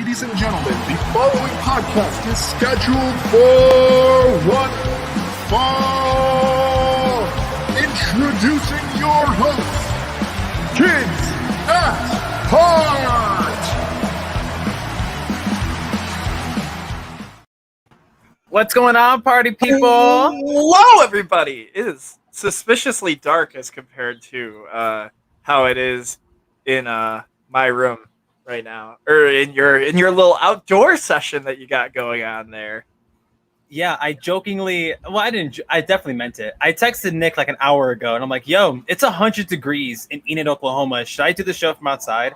Ladies and gentlemen, the following podcast is scheduled for one fall. Introducing your hosts, Kids at Heart. What's going on, party people? Hello, everybody. It is suspiciously dark as compared to how it is in my room right now, or in your little outdoor session that you got going on there. Yeah, I definitely meant it. I texted Nick like an hour ago, and I'm like, yo, it's 100 degrees in Enid, Oklahoma. Should I do the show from outside?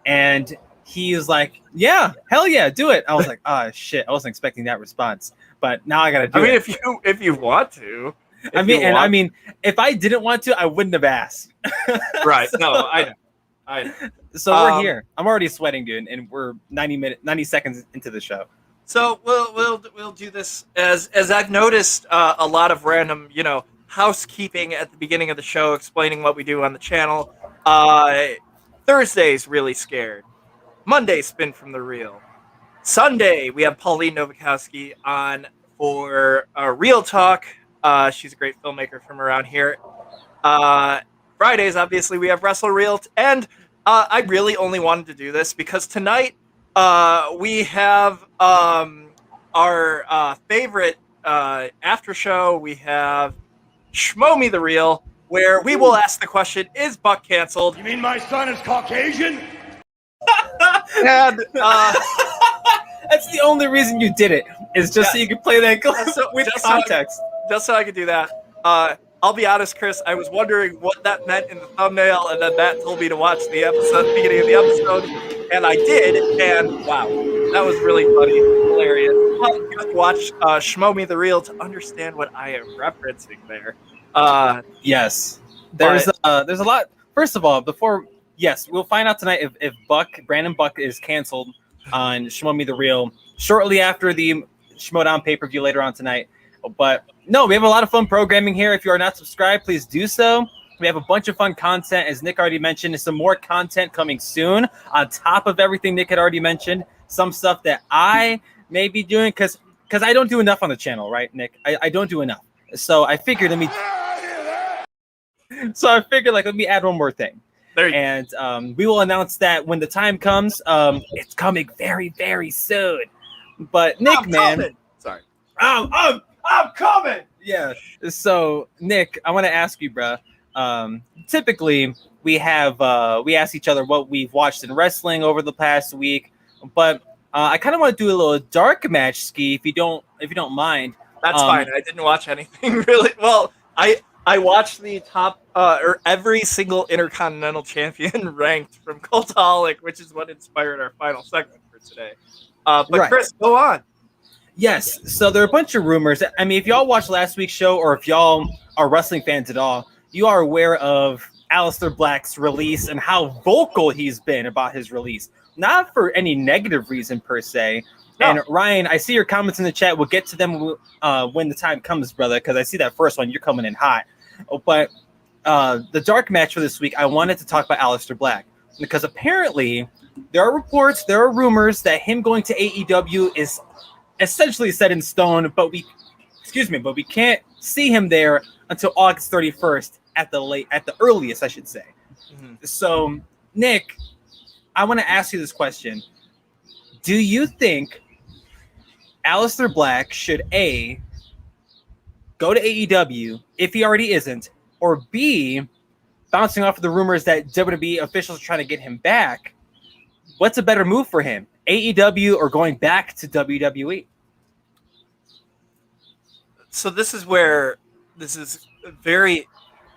And he was like, yeah, hell yeah, do it. I was like, oh, shit, I wasn't expecting that response. But now I got to do it. If you want to. I mean, if I didn't want to, I wouldn't have asked. Right. No, I know. So we're here. I'm already sweating, dude, and we're 90 seconds into the show. So we'll do this as I've noticed a lot of random, housekeeping at the beginning of the show, explaining what we do on the channel. Thursday's Really Scared. Monday, Spin from the Reel. Sunday, we have Pauline Novikowski on for Real Talk. She's a great filmmaker from around here. Fridays, obviously, we have Wrestle Reel. And I really only wanted to do this because tonight we have our favorite after show. We have Schmo Me the Reel, where we will ask the question, is Buck canceled? You mean my son is Caucasian? And that's the only reason you did it, is just so you could play that clip with context. Just so I could do that. I'll be honest, Chris, I was wondering what that meant in the thumbnail, and then Matt told me to watch the beginning of the episode, and I did, and wow, that was really funny, hilarious. But you have to watch Schmo Me the Reel to understand what I am referencing there. Yes. There's a lot. First of all, we'll find out tonight if Brandon Buck is canceled on Schmo Me the Reel shortly after the Schmodown pay-per-view later on tonight. But no, we have a lot of fun programming here. If you are not subscribed, please do so. We have a bunch of fun content, as Nick already mentioned. There's some more content coming soon on top of everything Nick had already mentioned. Some stuff that I may be doing because I don't do enough on the channel, right, Nick? I don't do enough. So I figured let me add one more thing. And we will announce that when the time comes. It's coming very, very soon. But Nick, Sorry. I'm coming. Yeah. So Nick, I want to ask you, bruh. Typically, we ask each other what we've watched in wrestling over the past week, but I kind of want to do a little dark match ski if you don't mind. That's fine. I didn't watch anything really. Well, I watched the top or every single Intercontinental Champion ranked from Cultaholic, which is what inspired our final segment for today. But right. Chris, go on. Yes. So there are a bunch of rumors. I mean, if y'all watched last week's show, or if y'all are wrestling fans at all, you are aware of Aleister Black's release and how vocal he's been about his release. Not for any negative reason per se. No. And Ryan, I see your comments in the chat. We'll get to them when the time comes, brother, because I see that first one. You're coming in hot. But the dark match for this week, I wanted to talk about Aleister Black because apparently there are reports, there are rumors that him going to AEW is essentially set in stone, but we can't see him there until August 31st at the earliest, I should say. Mm-hmm. So, Nick, I want to ask you this question. Do you think Aleister Black should A, go to AEW if he already isn't, or B, bouncing off of the rumors that WWE officials are trying to get him back, what's a better move for him? AEW or going back to WWE? So this is very,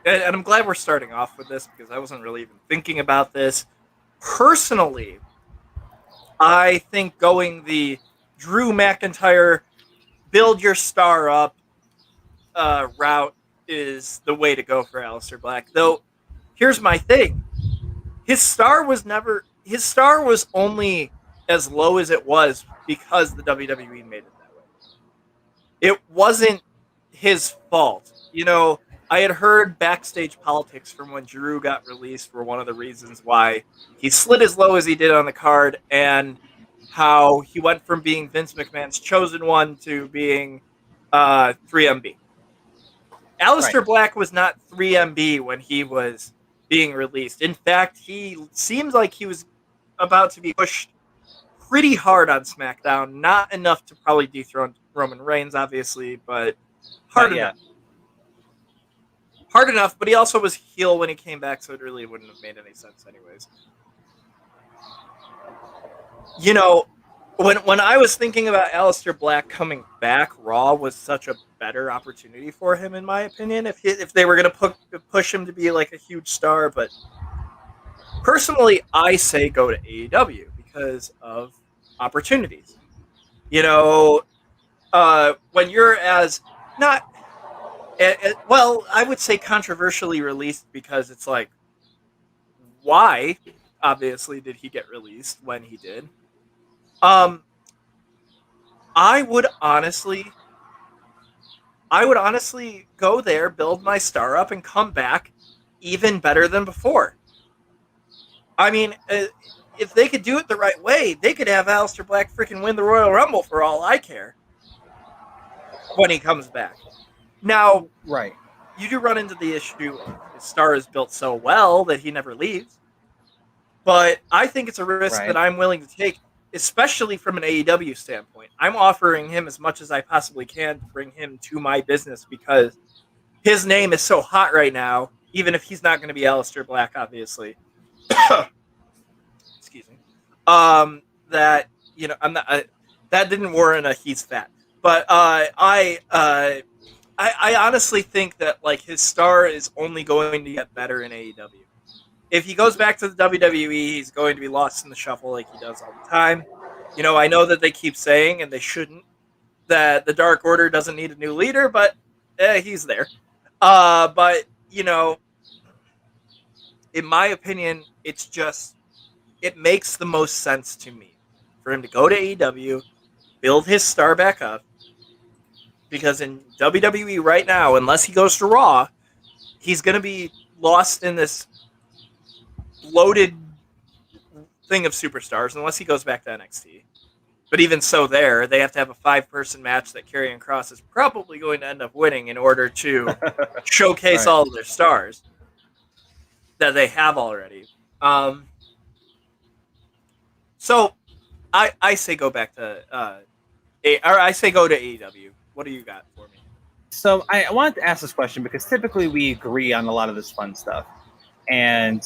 and I'm glad we're starting off with this because I wasn't really even thinking about this. Personally, I think going the Drew McIntyre build your star up route is the way to go for Aleister Black. Though, here's my thing. His star was only as low as it was because the WWE made it that way. It wasn't his fault. I had heard backstage politics from when Drew got released were one of the reasons why he slid as low as he did on the card, and how he went from being Vince McMahon's chosen one to being 3MB. Aleister Black was not 3MB when he was being released. In fact, he seems like he was about to be pushed pretty hard on SmackDown. Not enough to probably dethrone Roman Reigns, obviously, but hard enough. Hard enough, but he also was heel when he came back, so it really wouldn't have made any sense anyways. You know, when I was thinking about Aleister Black coming back, Raw was such a better opportunity for him, in my opinion, if they were going to push him to be like a huge star. But personally, I say go to AEW because of opportunities. You know, when you're as not, well, I would say controversially released, because it's like, why, obviously, did he get released when he did? I would honestly go there, build my star up, and come back even better than before. I mean, if they could do it the right way, they could have Aleister Black freaking win the Royal Rumble for all I care when he comes back. Now, right, you do run into the issue of his star is built so well that he never leaves. But I think it's a risk that I'm willing to take, especially from an AEW standpoint. I'm offering him as much as I possibly can to bring him to my business, because his name is so hot right now, even if he's not going to be Aleister Black, obviously. Excuse me. That, you know, I'm not. That didn't warrant a he's fat. But I honestly think that, like, his star is only going to get better in AEW. If he goes back to the WWE, he's going to be lost in the shuffle like he does all the time. You know, I know that they keep saying, and they shouldn't, that the Dark Order doesn't need a new leader, but he's there. But, you know, in my opinion, it makes the most sense to me for him to go to AEW, build his star back up, because in WWE right now, unless he goes to Raw, he's going to be lost in this loaded thing of superstars unless he goes back to NXT. But even so, they have to have a 5-person match that Karrion Kross is probably going to end up winning in order to showcase all of their stars that they have already. So I say go back to I say go to AEW. What do you got for me? So I wanted to ask this question because typically we agree on a lot of this fun stuff, and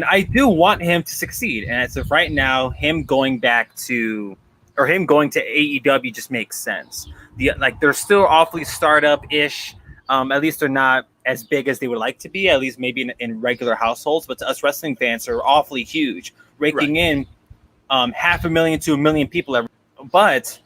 I do want him to succeed. And as of right now, him going to AEW just makes sense. They're still awfully startup-ish. At least they're not as big as they would like to be, at least maybe in regular households. But to us wrestling fans, they're awfully huge, raking in 500,000 to 1 million people. But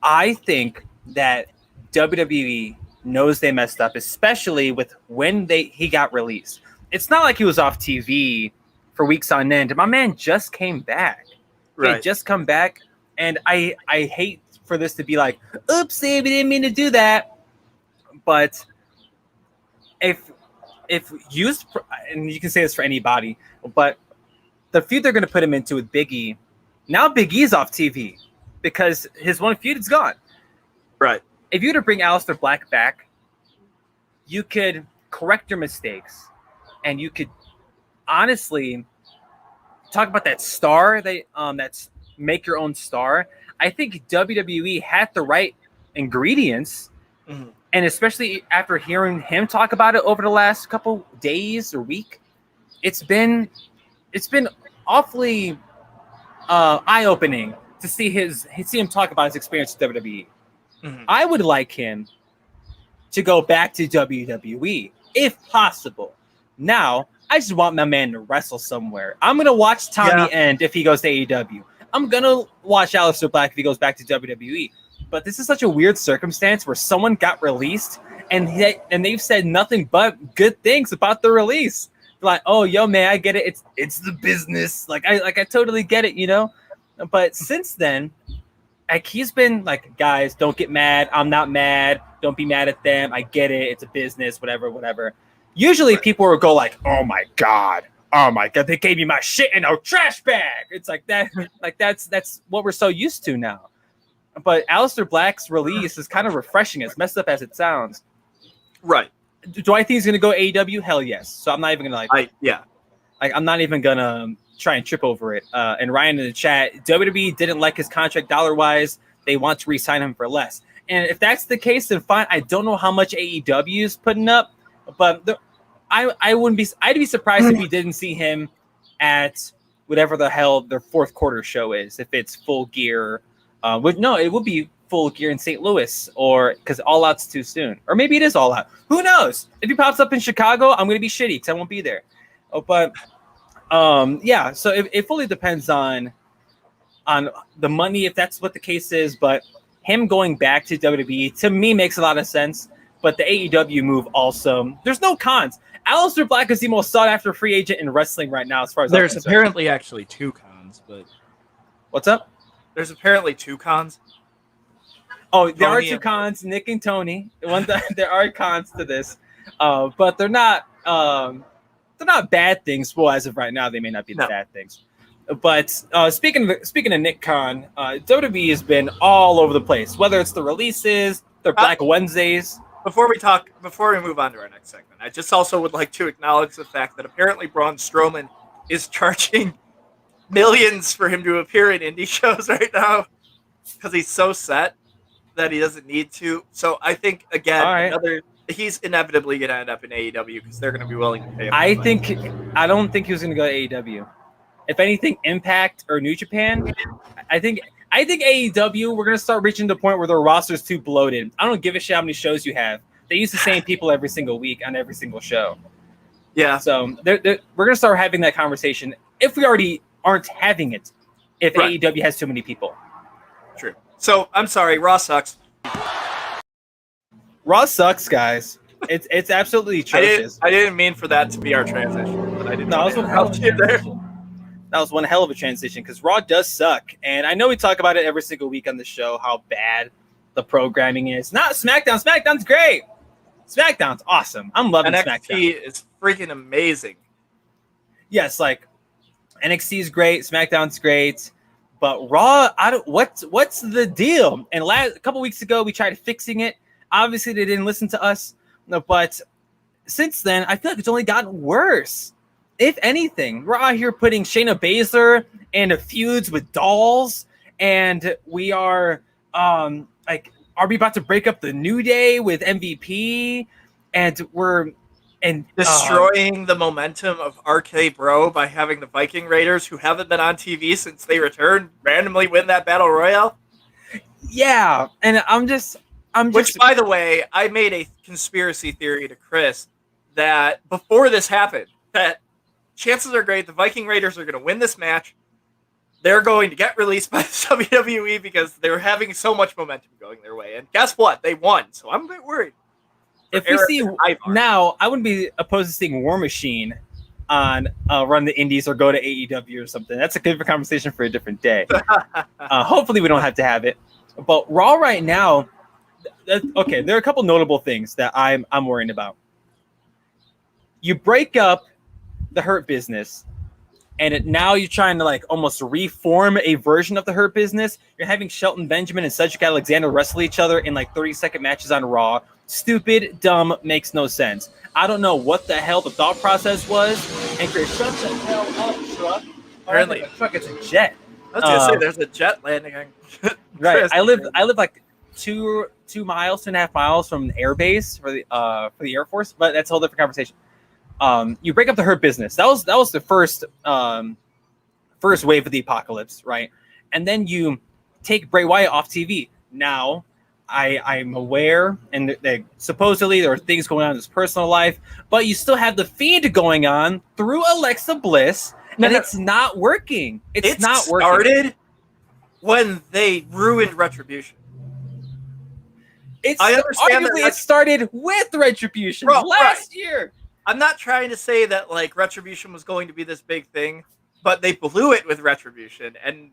I think that WWE knows they messed up, especially with when he got released. It's not like he was off TV for weeks on end. My man just came back. Right. He had just come back, and I hate for this to be like, oopsie, we didn't mean to do that. But if used, and you can say this for anybody, but the feud they're going to put him into with Big E, now Big E's off TV because his one feud is gone. Right. If you were to bring Aleister Black back, you could correct your mistakes, and you could honestly talk about that star. That's make your own star. I think WWE had the right ingredients, and especially after hearing him talk about it over the last couple days or week, it's been awfully eye-opening to see him talk about his experience with WWE. I would like him to go back to WWE if possible. Now, I just want my man to wrestle somewhere. I'm going to watch Tommy End if he goes to AEW. I'm going to watch Aleister Black if he goes back to WWE. But this is such a weird circumstance where someone got released and they've said nothing but good things about the release. Like, oh, yo, man, I get it. It's the business. I totally get it, you know? But since then, he's been like, guys, don't get mad. I'm not mad. Don't be mad at them. I get it. It's a business, whatever. Usually people will go like, oh my God, oh my god, they gave me my shit in a trash bag. It's like that, like that's what we're so used to now. But Aleister Black's release is kind of refreshing, as messed up as it sounds. Right. Do I think he's gonna go AEW? Hell yes. So I'm not even gonna I'm not even gonna try and trip over it. And Ryan in the chat, WWE didn't like his contract dollar wise. They want to re-sign him for less. And if that's the case, then fine. I don't know how much AEW is putting up, but I'd be surprised if we didn't see him at whatever the hell their fourth quarter show is. If it's Full Gear, it would be Full Gear in St. Louis, or because All Out's too soon, or maybe it is All Out. Who knows? If he pops up in Chicago, I'm gonna be shitty because I won't be there. But so it fully depends on the money, if that's what the case is. But him going back to WWE to me makes a lot of sense. But the AEW move also, there's no cons. Aleister Black is the most sought after free agent in wrestling right now, as far as there's apparently actually two cons. But what's up? There's apparently two cons. Oh, there are two cons, Nick and Tony. There are cons to this, but they're not bad things. Well, as of right now, they may not be the bad things. But speaking of Nick Khan, WWE has been all over the place. Whether it's the releases, their Black Wednesdays. Before we move on to our next segment, I just also would like to acknowledge the fact that apparently Braun Strowman is charging millions for him to appear in indie shows right now because he's so set that he doesn't need to. So I think he's inevitably going to end up in AEW because they're going to be willing to pay him. I don't think he was going to go to AEW. If anything, Impact or New Japan. I think AEW, we're going to start reaching the point where their roster's too bloated. I don't give a shit how many shows you have. They use the same people every single week on every single show. Yeah. So we're going to start having that conversation if we already aren't having it. If AEW has too many people. True. So I'm sorry, Raw sucks. Raw sucks, guys. It's absolutely atrocious. I didn't mean for that to be our transition, but I didn't. No, that was one hell of a transition because Raw does suck, and I know we talk about it every single week on the show how bad the programming is. Not SmackDown. SmackDown's great. SmackDown's awesome. I'm loving SmackDown. NXT is freaking amazing. Yes, like NXT is great. SmackDown's great. But Raw, what's the deal? And a couple weeks ago, we tried fixing it. Obviously, they didn't listen to us. But since then, I feel like it's only gotten worse. If anything, we're out here putting Shayna Baszler in feuds with dolls. And we are, are we about to break up the New Day with MVP? And we're... And destroying the momentum of RK Bro by having the Viking Raiders, who haven't been on TV since they returned, randomly win that battle royale. Yeah, and I'm just. Which, by the way, I made a conspiracy theory to Chris that before this happened, that chances are great the Viking Raiders are going to win this match. They're going to get released by the WWE because they were having so much momentum going their way, and guess what? They won. So I'm a bit worried. If we see now, I wouldn't be opposed to seeing War Machine on run the Indies or go to AEW or something. That's a good conversation for a different day. Hopefully, we don't have to have it. But Raw right now, okay, there are a couple notable things that I'm worrying about. You break up the Hurt Business, and now you're trying to almost reform a version of the Hurt Business. You're having Shelton Benjamin and Cedric Alexander wrestle each other in 30-second matches on Raw. Stupid, dumb, makes no sense. I don't know what the hell the thought process was. And Chris, shut the hell up, truck. Really? Truck, it's a jet. I was gonna say there's a jet landing. Right. I live 2.5 miles from the air base for the Air Force, but that's a whole different conversation. You break up the Hurt Business. That was the first wave of the apocalypse, right? And then you take Bray Wyatt off TV. Now, I'm aware, and supposedly there are things going on in his personal life, but you still have the Fiend going on through Alexa Bliss, and it's not working. It's not working. It started when they ruined Retribution. I understand that it started with Retribution last year. I'm not trying to say that Retribution was going to be this big thing, but they blew it with Retribution, and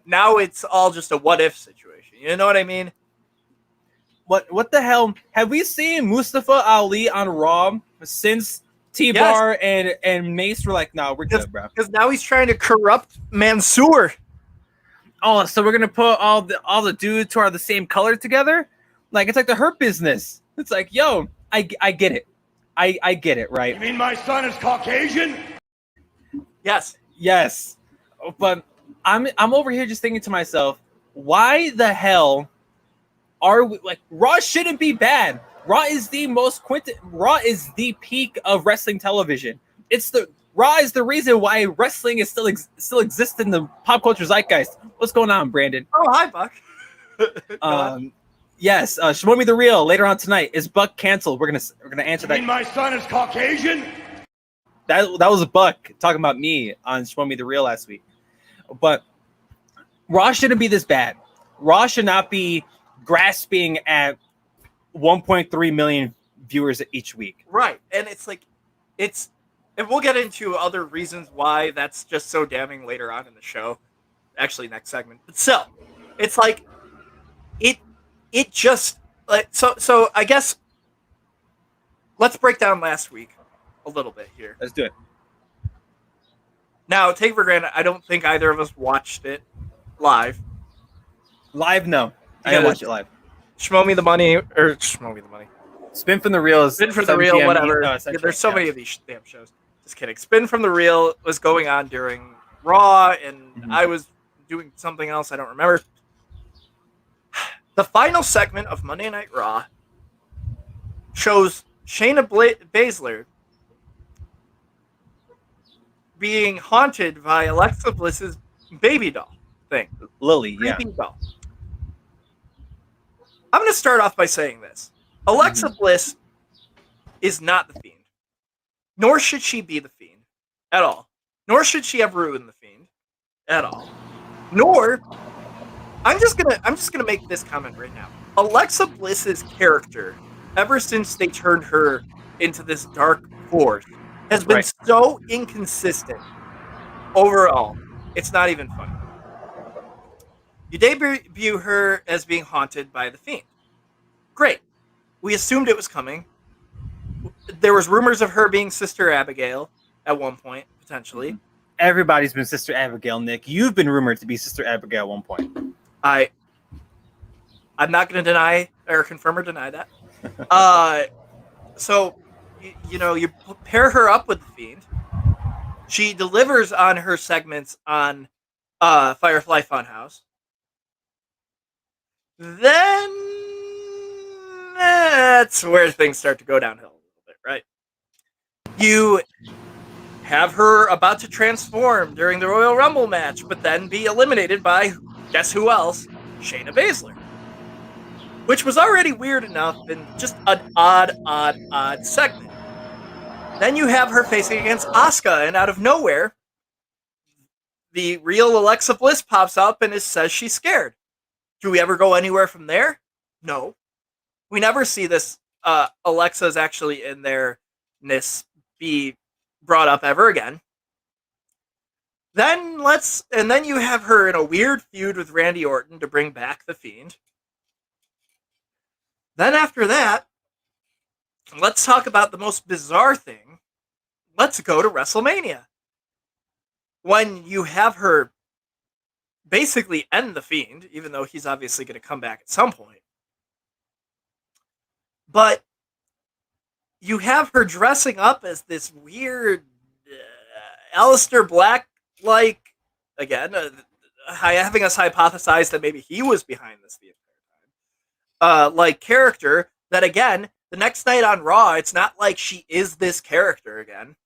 now it's all just a what-if situation. You know what I mean? What the hell? Have we seen Mustafa Ali on Raw since T-Bar and Mace were like, "No, we're good, bro." Because now he's trying to corrupt Mansoor. Oh, so we're gonna put all the dudes who are the same color together? Like it's like the Hurt Business. It's like, yo, I get it. I get it, right? You mean my son is Caucasian? Yes. Yes. But I'm over here just thinking to myself, why the hell are we like Raw shouldn't be bad. Raw is the Raw is the peak of wrestling television. Raw is the reason why wrestling is still exists in the pop culture zeitgeist. What's going on, Brandon? Oh, hi, Buck. Yes, Show Me the Real later on tonight. Is Buck canceled? We're gonna answer that. You mean my son is Caucasian? That was a Buck talking about me on Show Me the Real last week. But Raw shouldn't be this bad. Raw should not be grasping at 1.3 million viewers each week. Right. And and we'll get into other reasons why that's just so damning later on in the show. Actually, next segment. But still, it's like it just like so I guess let's break down last week a little bit here. Let's do it. Now, take for granted, I don't think either of us watched it live. Live, no. I didn't watch it live. Show Me the Money. Spin from the Reel is Spin from the Reel, whatever. There's so many of these damn shows. Just kidding. Spin from the Reel was going on during Raw, and I was doing something else. I don't remember. The final segment of Monday Night Raw shows Shayna Baszler being haunted by Alexa Bliss's baby doll thing. Lily, Creepy doll. I'm going to start off by saying this. Alexa Bliss is not the Fiend. Nor should she be the Fiend at all. Nor should she have ruined the Fiend at all. Nor I'm just gonna make this comment right now. Alexa Bliss's character, ever since they turned her into this dark force, has been so inconsistent. Overall, it's not even funny. You debut her as being haunted by the Fiend. Great. We assumed it was coming. There was rumors of her being Sister Abigail at one point, potentially. Everybody's been Sister Abigail, Nick. You've been rumored to be Sister Abigail at one point. I'm not going to deny or confirm or deny that. So, you pair her up with the Fiend. She delivers on her segments on Firefly Funhouse. Then that's where things start to go downhill a little bit, right? You have her about to transform during the Royal Rumble match, but then be eliminated by, guess who else? Shayna Baszler. Which was already weird enough and just an odd segment. Then you have her facing against Asuka, and out of nowhere, the real Alexa Bliss pops up and says she's scared. Do we ever go anywhere from there? No. We never see this Alexa's actually in their-ness be brought up ever again. Then you have her in a weird feud with Randy Orton to bring back the Fiend. Then after that, let's talk about the most bizarre thing. Let's go to WrestleMania. When you have her basically end the Fiend, even though he's obviously going to come back at some point. But you have her dressing up as this weird Aleister Black-like, again, having us hypothesize that maybe he was behind this the entire time, like character that, again, the next night on Raw, it's not like she is this character again.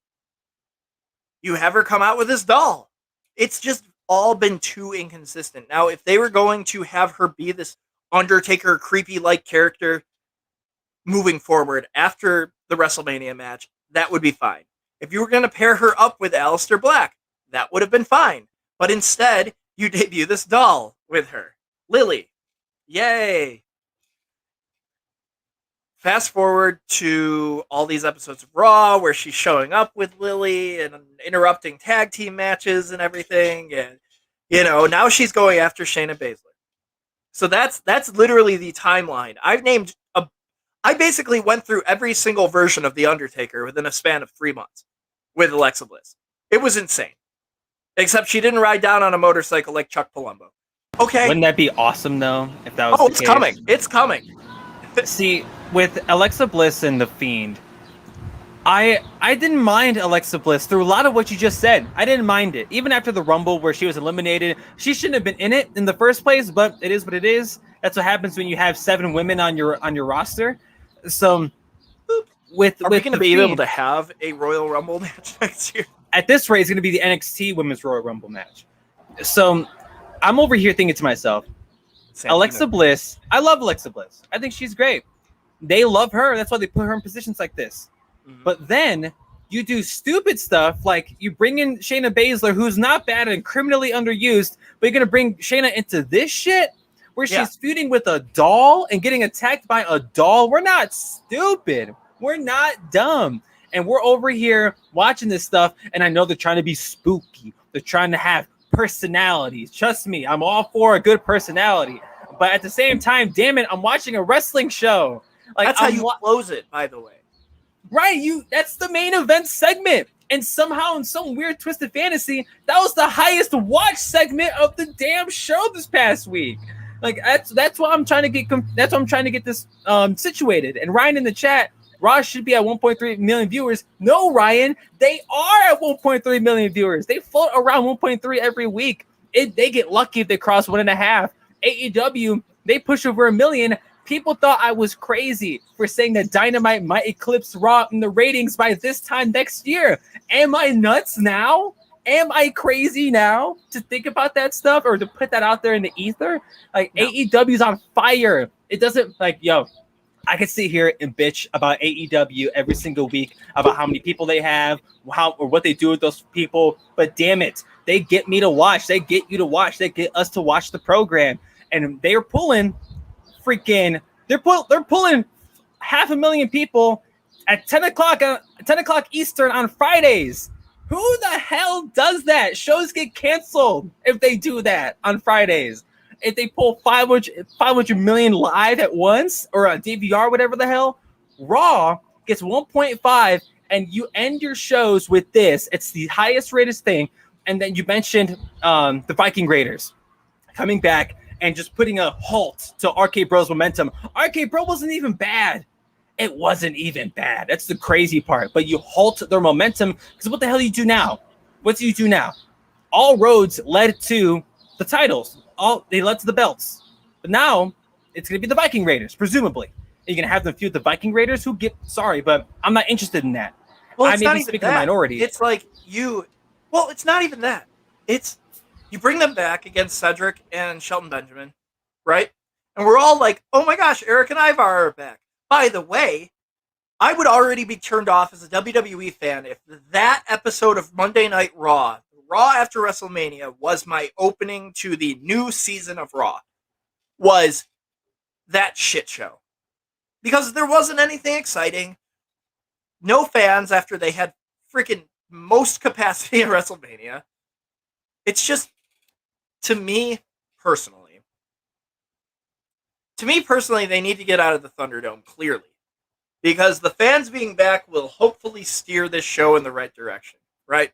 You have her come out with this doll. It's just all been too inconsistent. Now, if they were going to have her be this Undertaker creepy-like character moving forward after the WrestleMania match, that would be fine. If you were going to pair her up with Aleister Black, that would have been fine. But instead, you debut this doll with her. Lily. Yay. Fast forward to all these episodes of Raw where she's showing up with Lily and interrupting tag team matches and everything. And, now she's going after Shayna Baszler. So that's literally the timeline. I basically went through every single version of The Undertaker within a span of 3 months with Alexa Bliss. It was insane. Except she didn't ride down on a motorcycle like Chuck Palumbo. Okay. Wouldn't that be awesome, though, if that was the it's case? coming. It's coming. See, with Alexa Bliss and The Fiend, I didn't mind Alexa Bliss through a lot of what you just said. I didn't mind it. Even after the Rumble where she was eliminated, she shouldn't have been in it in the first place, but it is what it is. That's what happens when you have 7 women on your roster. So Are we going to be able to have a Royal Rumble match next year? At this rate, it's going to be the NXT Women's Royal Rumble match. So I'm over here thinking to myself, Alexa Bliss, I love Alexa Bliss. I think she's great. They love her. That's why they put her in positions like this. Mm-hmm. But then you do stupid stuff like you bring in Shayna Baszler, who's not bad and criminally underused, but you're going to bring Shayna into this shit where she's feuding with a doll and getting attacked by a doll. We're not stupid. We're not dumb. And we're over here watching this stuff, and I know they're trying to be spooky. They're trying to have personalities. Trust me, I'm all for a good personality. But at the same time, damn it, I'm watching a wrestling show. Like, that's how you close it, by the way. Right, that's the main event segment. And somehow in some weird twisted fantasy, that was the highest watch segment of the damn show this past week. Like that's why I'm trying to get this situated. And Ryan in the chat, Raw should be at 1.3 million viewers. No, Ryan, they are at 1.3 million viewers. They float around 1.3 every week. They get lucky if they cross 1.5. AEW, they push over 1 million. People thought I was crazy for saying that Dynamite might eclipse Raw in the ratings by this time next year. Am I nuts now? Am I crazy now to think about that stuff or to put that out there in the ether? Like, no. AEW's on fire. It doesn't, like, yo, I could sit here and bitch about AEW every single week about how many people they have, or what they do with those people. But damn it, they get me to watch. They get you to watch. They get us to watch the program. And they're pulling they're pulling 500,000 people at 10 o'clock Eastern on Fridays. Who the hell does that? Shows get canceled if they do that on Fridays. If they pull 500 million live at once, or a DVR, whatever the hell, Raw gets 1.5, and you end your shows with this. It's the highest rated thing. And then you mentioned the Viking Raiders coming back and just putting a halt to RK Bro's momentum. RK Bro wasn't even bad. It wasn't even bad. That's the crazy part. But you halt their momentum, because what the hell do you do now? What do you do now? All roads led to the titles. They led to the belts. But now it's going to be the Viking Raiders, presumably. You're going to have them feud the Viking Raiders, sorry, but I'm not interested in that. Well, I may be speaking to the minority. It's like it's not even that. It's you bring them back against Cedric and Shelton Benjamin, right? And we're all like, oh my gosh, Eric and Ivar are back. By the way, I would already be turned off as a WWE fan if that episode of Monday Night Raw after WrestleMania, was my opening to the new season of Raw, was that shit show. Because there wasn't anything exciting. No fans after they had freaking most capacity at WrestleMania. It's just, to me personally, they need to get out of the Thunderdome, clearly. Because the fans being back will hopefully steer this show in the right direction, right?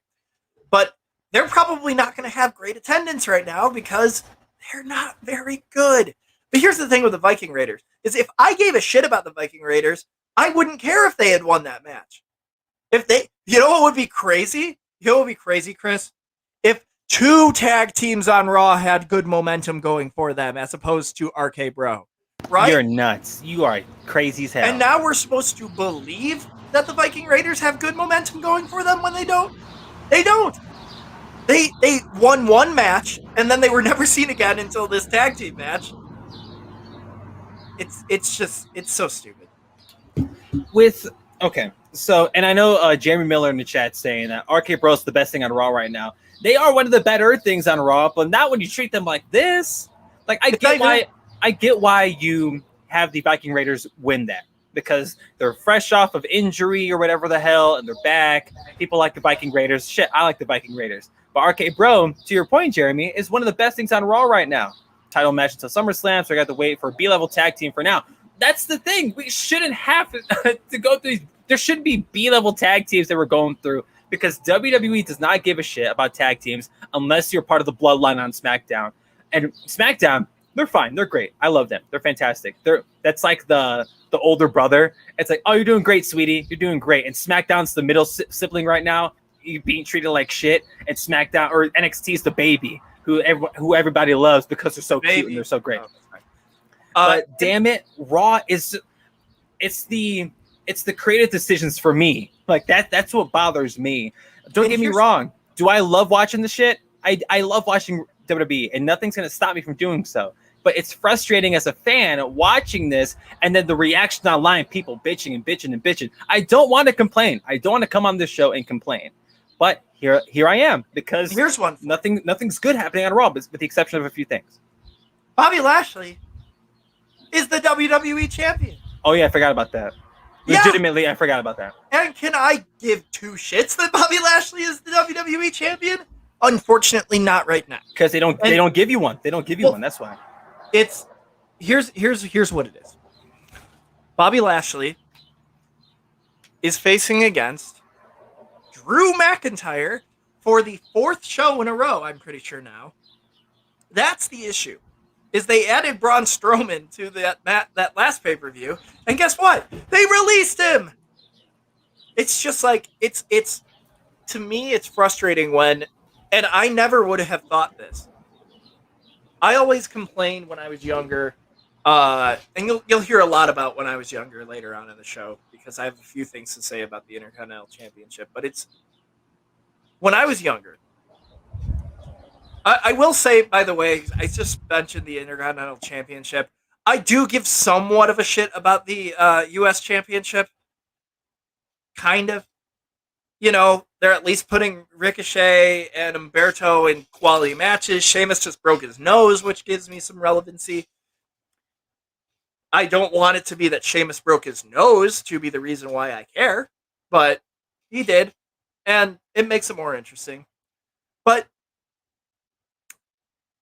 But they're probably not going to have great attendance right now because they're not very good. But here's the thing with the Viking Raiders, is if I gave a shit about the Viking Raiders, I wouldn't care if they had won that match. You know what would be crazy? You know what would be crazy, Chris? If 2 tag teams on Raw had good momentum going for them as opposed to RK Bro. Right? You're nuts. You are crazy as hell. And now we're supposed to believe that the Viking Raiders have good momentum going for them when they don't. They don't. They won one match, and then they were never seen again until this tag team match. It's so stupid. So, and I know Jeremy Miller in the chat saying that RK Bro is the best thing on Raw right now. They are one of the better things on Raw, but not when you treat them like this. Like, I get why you have the Viking Raiders win that, because they're fresh off of injury or whatever the hell, and they're back. People like the Viking Raiders. Shit, I like the Viking Raiders. But RK Bro, to your point, Jeremy, is one of the best things on Raw right now. Title match until SummerSlam, so I got to wait for a B-level tag team for now. that's the thing. We shouldn't have to go through these. There shouldn't be B-level tag teams that we're going through because WWE does not give a shit about tag teams unless you're part of the bloodline on SmackDown. And SmackDown, they're fine. They're great. I love them. They're fantastic. That's like the older brother. It's like, oh, you're doing great, sweetie. You're doing great. And SmackDown's the middle sibling right now. You're being treated like shit. And SmackDown or NXT's the baby who everybody loves because they're so cute and they're so great. But damn it, Raw is it's the creative decisions for me. Like that's what bothers me. Don't get me wrong. Do I love watching the shit? I love watching WWE, and nothing's gonna stop me from doing so. But it's frustrating as a fan watching this, and then the reaction online, people bitching and bitching and bitching. I don't want to complain. I don't want to come on this show and complain. But here I am because here's one. Nothing's good happening on Raw, with the exception of a few things. Bobby Lashley is the WWE champion. Oh yeah, I forgot about that. Legitimately, I forgot about that. And can I give two shits that Bobby Lashley is the WWE champion? Unfortunately, not right now. Because they don't give you one. They don't give you one. That's why. It's here's what it is. Bobby Lashley is facing against Drew McIntyre for the fourth show in a row, I'm pretty sure now. That's the issue. Is they added Braun Strowman to that last pay-per-view, and guess what? They released him. It's just like it's to me it's frustrating when, and I never would have thought this. I always complained when I was younger, and you'll hear a lot about when I was younger later on in the show because I have a few things to say about the Intercontinental Championship. But it's when I was younger. I will say, by the way, I just mentioned the Intercontinental Championship. I do give somewhat of a shit about the U.S. Championship. Kind of. You know, they're at least putting Ricochet and Humberto in quality matches. Sheamus just broke his nose, which gives me some relevancy. I don't want it to be that Sheamus broke his nose to be the reason why I care, but he did, and it makes it more interesting. But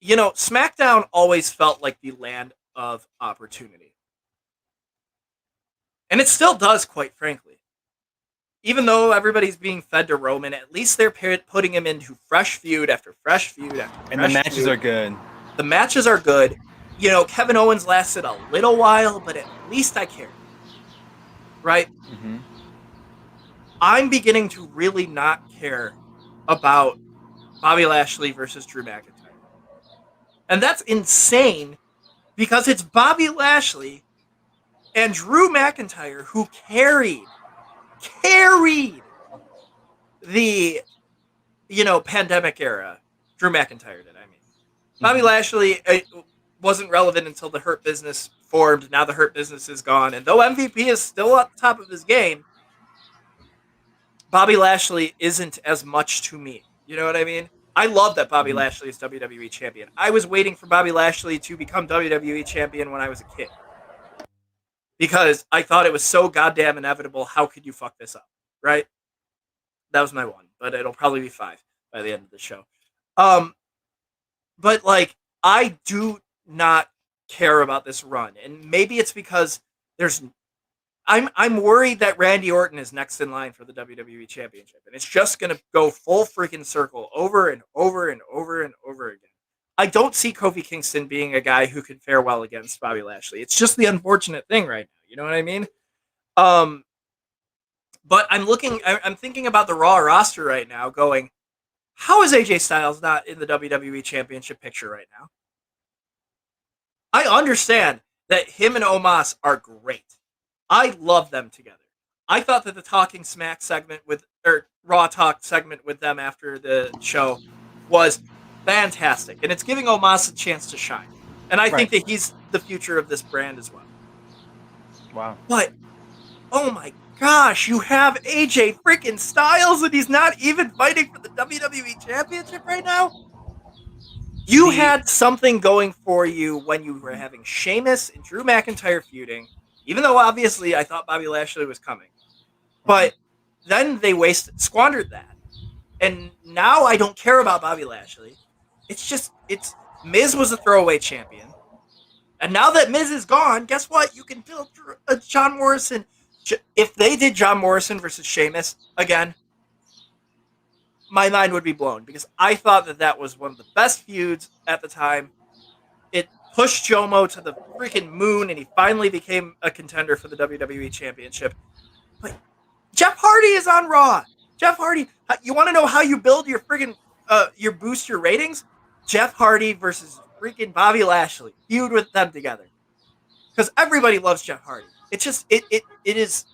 you know, SmackDown always felt like the land of opportunity. And it still does, quite frankly. Even though everybody's being fed to Roman, at least they're putting him into fresh feud after fresh feud after fresh feud. And the matches are good. The matches are good. You know, Kevin Owens lasted a little while, but at least I care. Right? Mm-hmm. I'm beginning to really not care about Bobby Lashley versus Drew McIntyre. And that's insane because it's Bobby Lashley and Drew McIntyre who carried the, you know, pandemic era. Drew McIntyre did, I mean. Bobby Lashley wasn't relevant until the Hurt Business formed. Now the Hurt Business is gone. And though MVP is still at the top of his game, Bobby Lashley isn't as much to me. You know what I mean? I love that Bobby Lashley is WWE champion. I was waiting for Bobby Lashley to become WWE champion when I was a kid. Because I thought it was so goddamn inevitable. How could you fuck this up? Right? That was my one. But it'll probably be 5 by the end of the show. But, like, I do not care about this run. And maybe it's because I'm worried that Randy Orton is next in line for the WWE Championship. And it's just going to go full freaking circle over and over and over and over again. I don't see Kofi Kingston being a guy who could fare well against Bobby Lashley. It's just the unfortunate thing right now. You know what I mean? But I'm thinking about the Raw roster right now going, how is AJ Styles not in the WWE Championship picture right now? I understand that him and Omos are great. I love them together. I thought that the Talking Smack segment Raw Talk segment with them after the show was fantastic. And it's giving Omos a chance to shine. And I think that he's the future of this brand as well. Wow. But, oh my gosh, you have AJ freaking Styles and he's not even fighting for the WWE Championship right now? You had something going for you when you were having Sheamus and Drew McIntyre feuding, even though obviously I thought Bobby Lashley was coming. But then they squandered that. And now I don't care about Bobby Lashley. Miz was a throwaway champion. And now that Miz is gone, guess what? You can build a John Morrison. If they did John Morrison versus Sheamus again, my mind would be blown because I thought that was one of the best feuds at the time. It pushed Jomo to the freaking moon, and he finally became a contender for the WWE Championship. But Jeff Hardy is on Raw. Jeff Hardy, you want to know how you build your freaking boost your ratings? Jeff Hardy versus freaking Bobby Lashley. Feud with them together. Because everybody loves Jeff Hardy. It's just it is.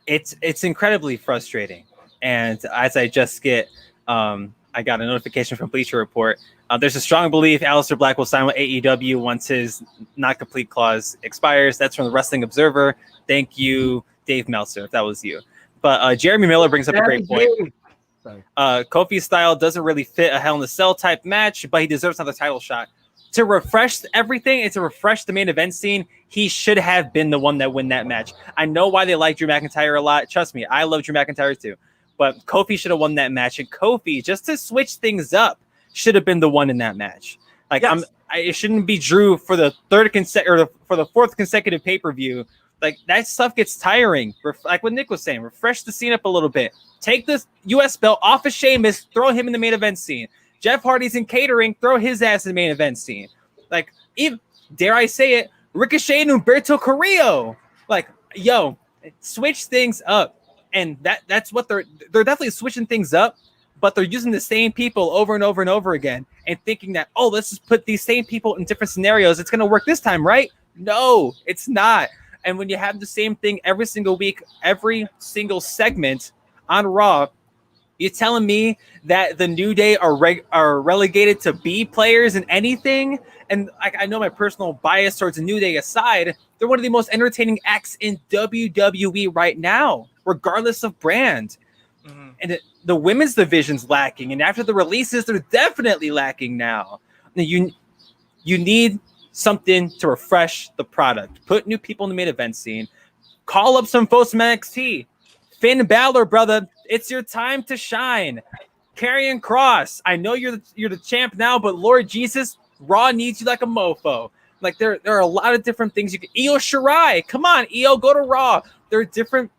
It's incredibly frustrating. And as I just get, I got a notification from Bleacher Report. There's a strong belief Aleister Black will sign with AEW once his not complete clause expires. That's from the Wrestling Observer. Thank you, Dave Meltzer, if that was you. But Jeremy Miller brings up a great point. Kofi's style doesn't really fit a Hell in a Cell type match, but he deserves another title shot. To refresh everything and to refresh the main event scene, he should have been the one that win that match. I know why they like Drew McIntyre a lot. Trust me, I love Drew McIntyre too. But Kofi should have won that match. And Kofi, just to switch things up, should have been the one in that match. Like, yes. It shouldn't be Drew for the for the fourth consecutive pay-per-view. Like, that stuff gets tiring. Like what Nick was saying, refresh the scene up a little bit. Take the U.S. belt off of Sheamus, throw him in the main event scene. Jeff Hardy's in catering, throw his ass in the main event scene. Like, even, dare I say it, Ricochet and Humberto Carrillo. Like, yo, switch things up. And that's what they're definitely switching things up, but they're using the same people over and over and over again and thinking that, oh, let's just put these same people in different scenarios. It's going to work this time, right? No, it's not. And when you have the same thing every single week, every single segment on Raw, you're telling me that the New Day are relegated to B players in anything? And I know my personal bias towards the New Day aside, they're one of the most entertaining acts in WWE right now, regardless of brand. Mm-hmm. And the women's division's lacking. And after the releases, they're definitely lacking now. You need something to refresh the product. Put new people in the main event scene. Call up some folks from NXT. Finn Balor, brother, it's your time to shine. Karrion Kross, I know you're the champ now, but Lord Jesus, Raw needs you like a mofo. Like there are a lot of different things you can. Io Shirai, come on, Io, go to Raw. There are different.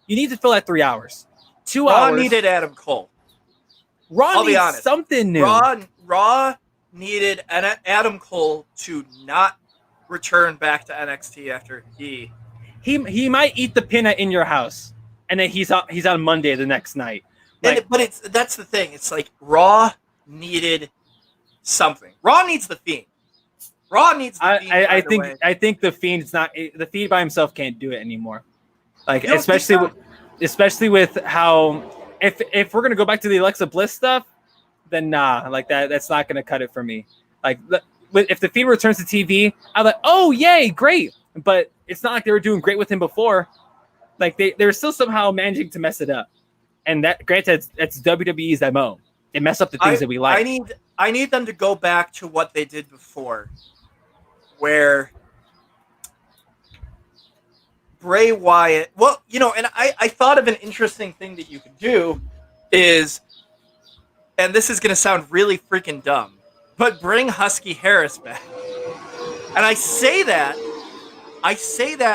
You need to fill that 3 hours. 2 hours. Raw needed Adam Cole. Raw needs something new. Raw needed Adam Cole to not return back to NXT after he might eat the pin in your house. And then he's on Monday the next night. Like, that's the thing. It's like Raw needed something. Raw needs the Fiend. Raw needs the Fiend. I think the Fiend is not the Fiend by himself can't do it anymore. Like especially with how if we're gonna go back to the Alexa Bliss stuff, then nah, like that's not gonna cut it for me. Like if the Fiend returns to TV, I'm like, oh yay, great. But it's not like they were doing great with him before. Like they're still somehow managing to mess it up, and that granted, that's WWE's MO. They mess up the things that we like. I need them to go back to what they did before, where Bray Wyatt. Well, and I thought of an interesting thing that you could do is, and this is going to sound really freaking dumb, but bring Husky Harris back. And I say that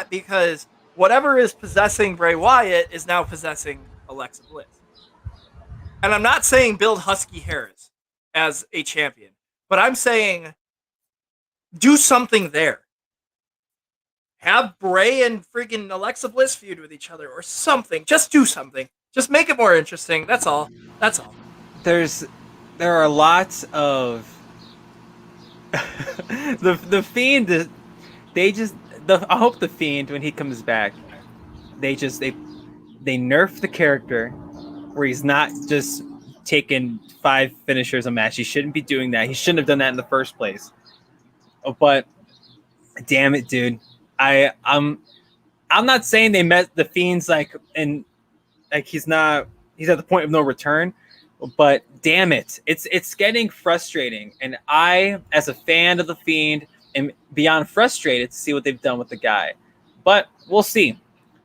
because whatever is possessing Bray Wyatt is now possessing Alexa Bliss. And I'm not saying build Husky Harris as a champion, but I'm saying do something there. Have Bray and freaking Alexa Bliss feud with each other or something. Just do something. Just make it more interesting. That's all. There are lots of the Fiend. I hope the Fiend, when he comes back, they nerf the character where he's not just taking 5 finishers a match. He shouldn't be doing that. He shouldn't have done that in the first place. But damn it, dude. I'm not saying they met the Fiend's he's at the point of no return, but damn it. It's getting frustrating. And I, as a fan of the Fiend, am beyond frustrated to see what they've done with the guy. But we'll see.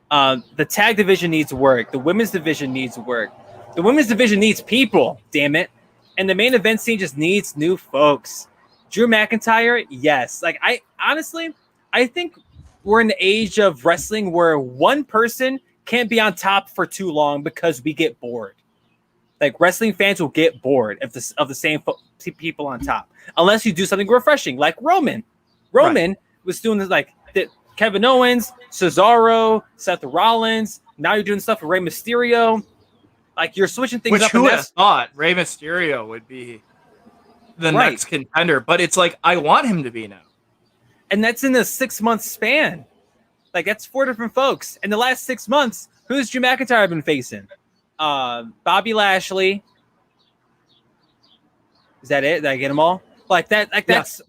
The tag division needs work. The women's division needs work. The women's division needs people, damn it. And the main event scene just needs new folks. Drew McIntyre, yes. Like I think we're in the age of wrestling where one person can't be on top for too long because we get bored. Like wrestling fans will get bored of the same people on top unless you do something refreshing, like Roman. Roman was doing this, like Kevin Owens, Cesaro, Seth Rollins. Now you're doing stuff with Rey Mysterio. Like you're switching things up. Who would have thought Rey Mysterio would be the next contender? But it's like I want him to be now. And that's in a 6-month span. Like that's 4 different folks. In the last 6 months, who's Drew McIntyre been facing? Bobby Lashley. Is that it? Did I get them all? Like that. Like that's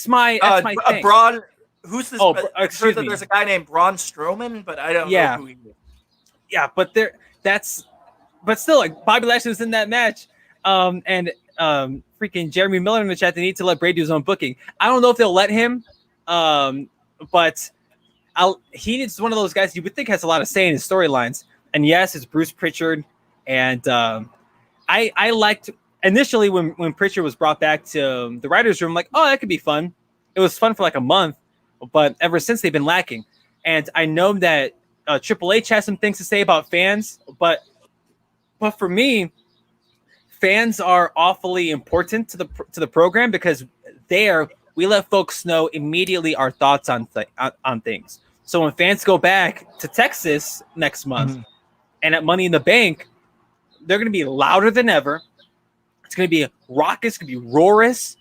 my thing. Braun. Who's this? Oh, excuse me. There's a guy named Braun Strowman, but I don't know who he is. Yeah, but but still, like Bobby Lashley was in that match. And freaking Jeremy Miller in the chat, they need to let Bray do his own booking. I don't know if they'll let him. But he is one of those guys you would think has a lot of say in his storylines. And yes, it's Bruce Pritchard. And I liked initially when Pritchard was brought back to the writer's room, like, oh, that could be fun. It was fun for like a month, but ever since they've been lacking. And I know that Triple H has some things to say about fans, but for me, fans are awfully important to the program because we let folks know immediately our thoughts on things. So when fans go back to Texas next month and at Money in the Bank, they're going to be louder than ever. It's going to be raucous, it's going to be roarous.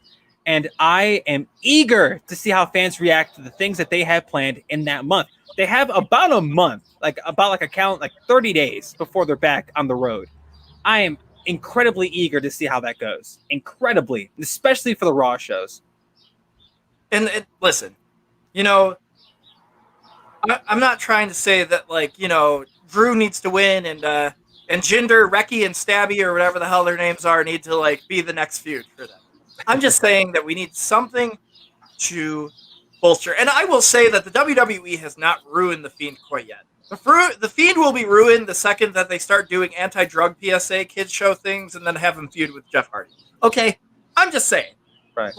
And I am eager to see how fans react to the things that they have planned in that month. They have about a month, like 30 days before they're back on the road. I am incredibly eager to see how that goes. Incredibly, especially for the Raw shows. And listen, I'm not trying to say that Drew needs to win and Jinder, Reki, and Stabby or whatever the hell their names are need to be the next feud for them. I'm just saying that we need something to bolster. And I will say that the WWE has not ruined The Fiend quite yet. The Fiend will be ruined the second that they start doing anti-drug PSA kids show things and then have him feud with Jeff Hardy. Okay, I'm just saying. Right.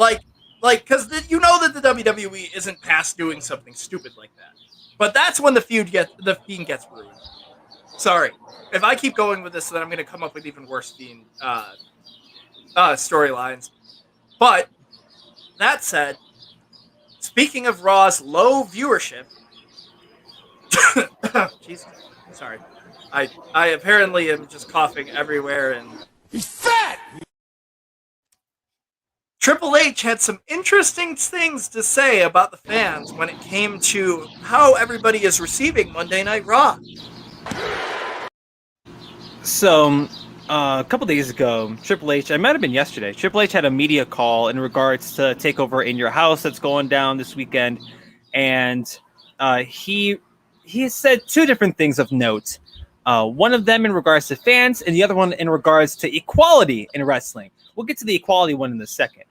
Because that the WWE isn't past doing something stupid like that. But that's when the Fiend gets ruined. Sorry. If I keep going with this, then I'm going to come up with even worse Fiend storylines. But that said, speaking of Raw's low viewership, Jesus, sorry, I apparently am just coughing everywhere and He's fat! Triple H had some interesting things to say about the fans when it came to how everybody is receiving Monday Night Raw. So, a couple days ago, Triple H, it might have been yesterday, Triple H had a media call in regards to TakeOver in Your House that's going down this weekend. And he said 2 different things of note. One of them in regards to fans and the other one in regards to equality in wrestling. We'll get to the equality one in a second.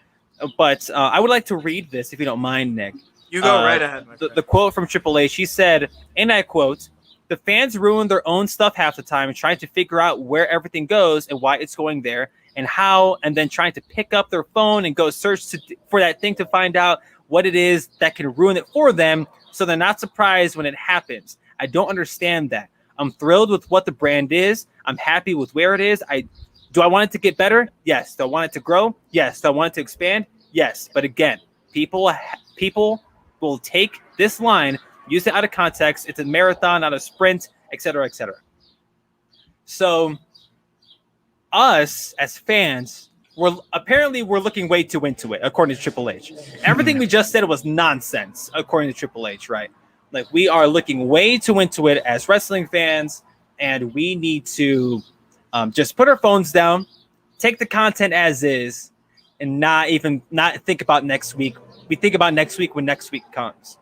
But I would like to read this, if you don't mind, Nick. You go right ahead, my friend. The quote from Triple H, he said, and I quote, "The fans ruin their own stuff half the time trying to figure out where everything goes and why it's going there and how, and then trying to pick up their phone and go search for that thing to find out what it is that can ruin it for them so they're not surprised when it happens. I don't understand that. I'm thrilled with what the brand is. I'm happy with where it is. Do I want it to get better? Yes. Do I want it to grow? Yes. Do I want it to expand? Yes. But again, people will take this line, use it out of context. It's a marathon, not a sprint, etc., etc. So us as fans, we're looking way too into it, according to Triple H. Everything we just said was nonsense, according to Triple H, right? Like, we are looking way too into it as wrestling fans, and we need to just put our phones down, take the content as is, and not think about next week. We think about next week when next week comes.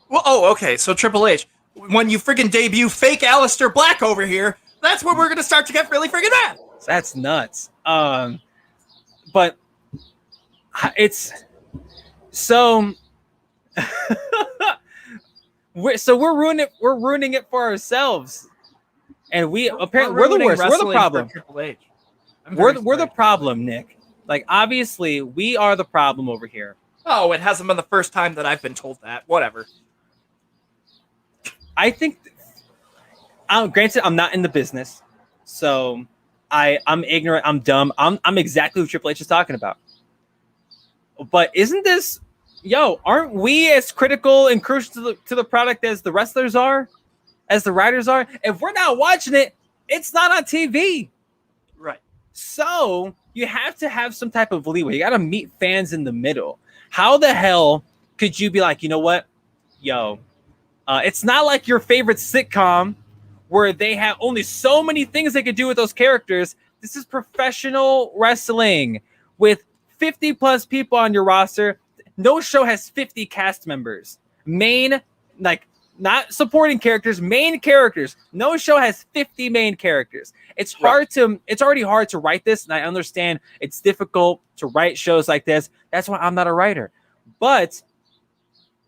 Well, okay. So Triple H, when you freaking debut fake Aleister Black over here, that's when we're going to start to get really freaking mad. That's nuts. But it's so. We're ruining it for ourselves, and we're the worst. We're the problem. Triple H. We're the problem, Nick. Like, obviously, we are the problem over here. Oh, it hasn't been the first time that I've been told that. Whatever. I think, granted, I'm not in the business, so I'm ignorant. I'm dumb. I'm exactly what Triple H is talking about. But isn't this, aren't we as critical and crucial to the product as the wrestlers are, as the writers are? If we're not watching it, it's not on TV. Right. So you have to have some type of leeway. You got to meet fans in the middle. How the hell could you be like, you know what? It's not like your favorite sitcom where they have only so many things they could do with those characters. This is professional wrestling with 50 plus people on your roster. No show has 50 cast members. Not supporting characters, main characters. No show has 50 main characters. It's already hard to write this, and I understand it's difficult to write shows like this. That's why I'm not a writer. But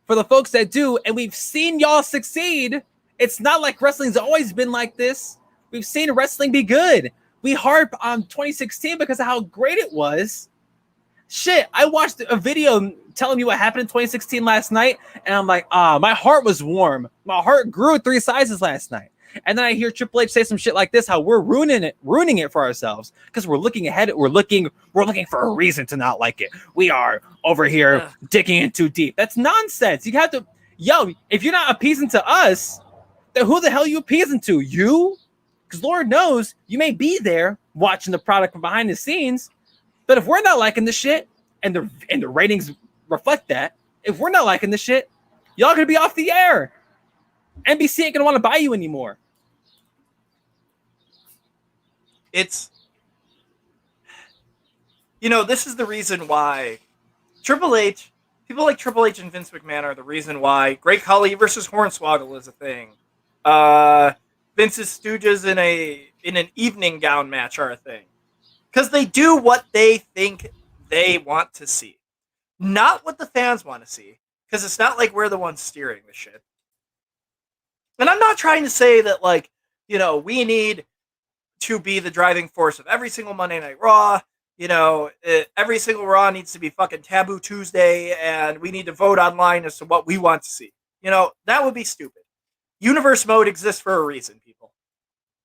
for the folks that do, and we've seen y'all succeed, it's not like wrestling's always been like this. We've seen wrestling be good. We harp on 2016 because of how great it was. Shit, I watched a video telling me what happened in 2016 last night, and I'm like, my heart was warm. My heart grew 3 sizes last night. And then I hear Triple H say some shit like this, how we're ruining it for ourselves because we're looking ahead. We're looking for a reason to not like it. We are over here digging in too deep. That's nonsense. You have to, if you're not appeasing to us, then who the hell are you appeasing to? You? Because Lord knows you may be there watching the product from behind the scenes. But if we're not liking the shit, and the ratings reflect that, if we're not liking the shit, y'all gonna be off the air. NBC ain't gonna want to buy you anymore. It's, this is the reason why people like Triple H and Vince McMahon are the reason why Great Khali versus Hornswoggle is a thing. Vince's Stooges in an evening gown match are a thing. Because they do what they think they want to see. Not what the fans want to see. Because it's not like we're the ones steering the shit. And I'm not trying to say that, we need to be the driving force of every single Monday Night Raw. Every single Raw needs to be fucking Taboo Tuesday, and we need to vote online as to what we want to see. That would be stupid. Universe mode exists for a reason, people.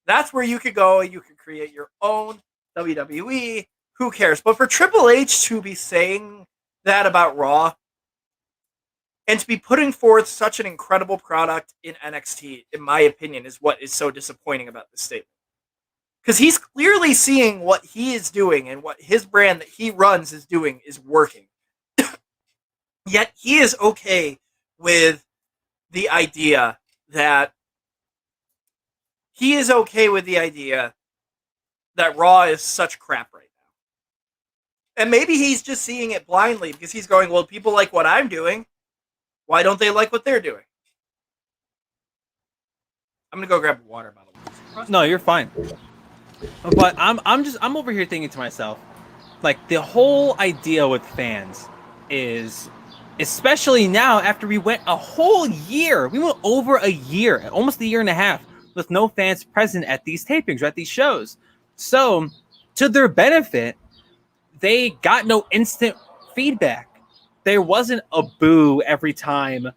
That's where you could go and you could create your own WWE, who cares? But for Triple H to be saying that about Raw and to be putting forth such an incredible product in NXT, in my opinion, is what is so disappointing about this statement. Because he's clearly seeing what he is doing and what his brand that he runs is doing is working. Yet he is okay with the idea that Raw is such crap right now. And maybe he's just seeing it blindly because he's going, well, people like what I'm doing. Why don't they like what they're doing? I'm going to go grab a water bottle. No, you're fine. But I'm over here thinking to myself, like, the whole idea with fans is, especially now after we went a whole year, we went over a year, almost a year and a half with no fans present at these tapings or at these shows. So, to their benefit, they got no instant feedback. There wasn't a boo every time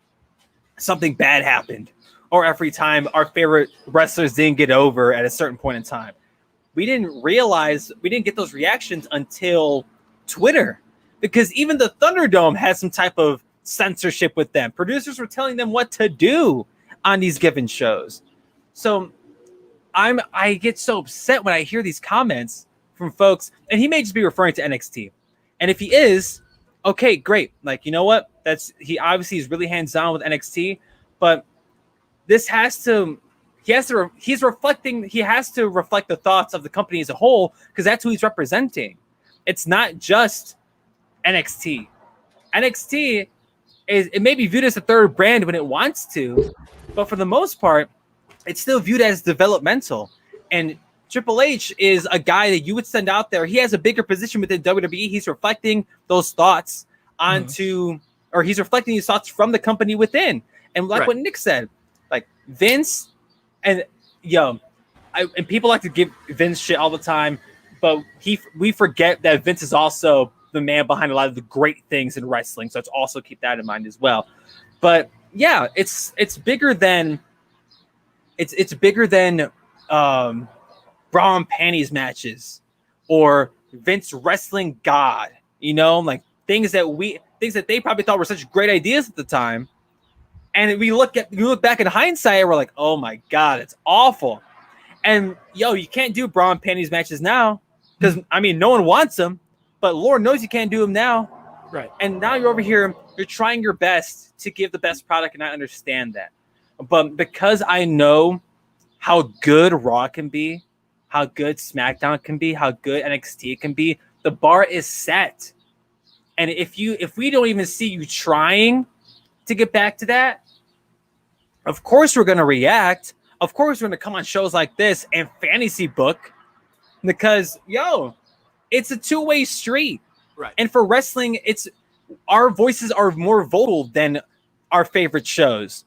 something bad happened or every time our favorite wrestlers didn't get over at a certain point in time. We didn't get those reactions until Twitter, because even the Thunderdome had some type of censorship with them. Producers were telling them what to do on these given shows. So I get so upset when I hear these comments from folks, and he may just be referring to NXT. And if he is, okay, great. Like, you know what? He obviously is really hands-on with NXT, but he has to reflect the thoughts of the company as a whole, because that's who he's representing. It's not just NXT. NXT it may be viewed as a third brand when it wants to, but for the most part, it's still viewed as developmental. And Triple H is a guy that you would send out there. He has a bigger position within WWE. He's reflecting those thoughts or he's reflecting these thoughts from the company within. And like what Nick said, like Vince and people like to give Vince shit all the time. but we forget that Vince is also the man behind a lot of the great things in wrestling. So let's also keep that in mind as well. But yeah, it's bigger than bra and panties matches or Vince wrestling God, like things that they probably thought were such great ideas at the time. And we look back in hindsight and we're like, oh my God, it's awful. And you can't do bra and panties matches now because no one wants them, but Lord knows you can't do them now. Right. And now you're over here, you're trying your best to give the best product, and I understand that. But because I know how good Raw can be, how good SmackDown can be, how good NXT can be, the bar is set. And if we don't even see you trying to get back to that, of course we're going to react. Of course we're going to come on shows like this and fantasy book because, it's a two-way street. Right. And for wrestling, our voices are more vocal than our favorite shows.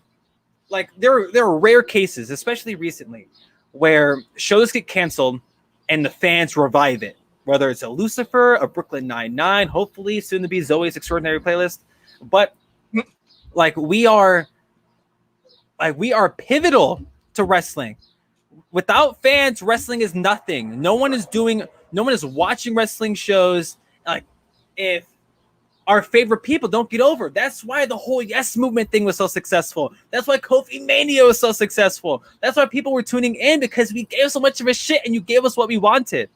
Like there are rare cases, especially recently, where shows get canceled and the fans revive it. Whether it's a Lucifer, a Brooklyn Nine-Nine, hopefully soon to be Zoe's Extraordinary Playlist. But we are pivotal to wrestling. Without fans, wrestling is nothing. No one is watching wrestling shows. Like if our favorite people don't get over. That's why the whole Yes Movement thing was so successful. That's why Kofi Mania was so successful. That's why people were tuning in because we gave so much of a shit and you gave us what we wanted.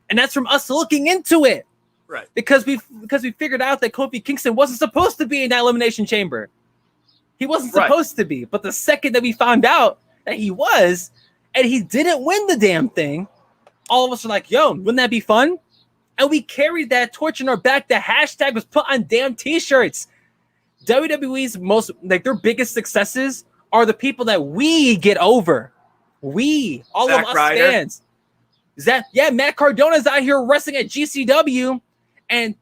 And that's from us looking into it. Right. Because we figured out that Kofi Kingston wasn't supposed to be in that Elimination Chamber. He wasn't supposed to be. But the second that we found out that he was, and he didn't win the damn thing, all of us were like, wouldn't that be fun? And we carried that torch in our back. The hashtag was put on damn t-shirts. WWE's their biggest successes are the people that we get over. All Zack of us Ryder. fans. Matt Cardona's out here wrestling at GCW, and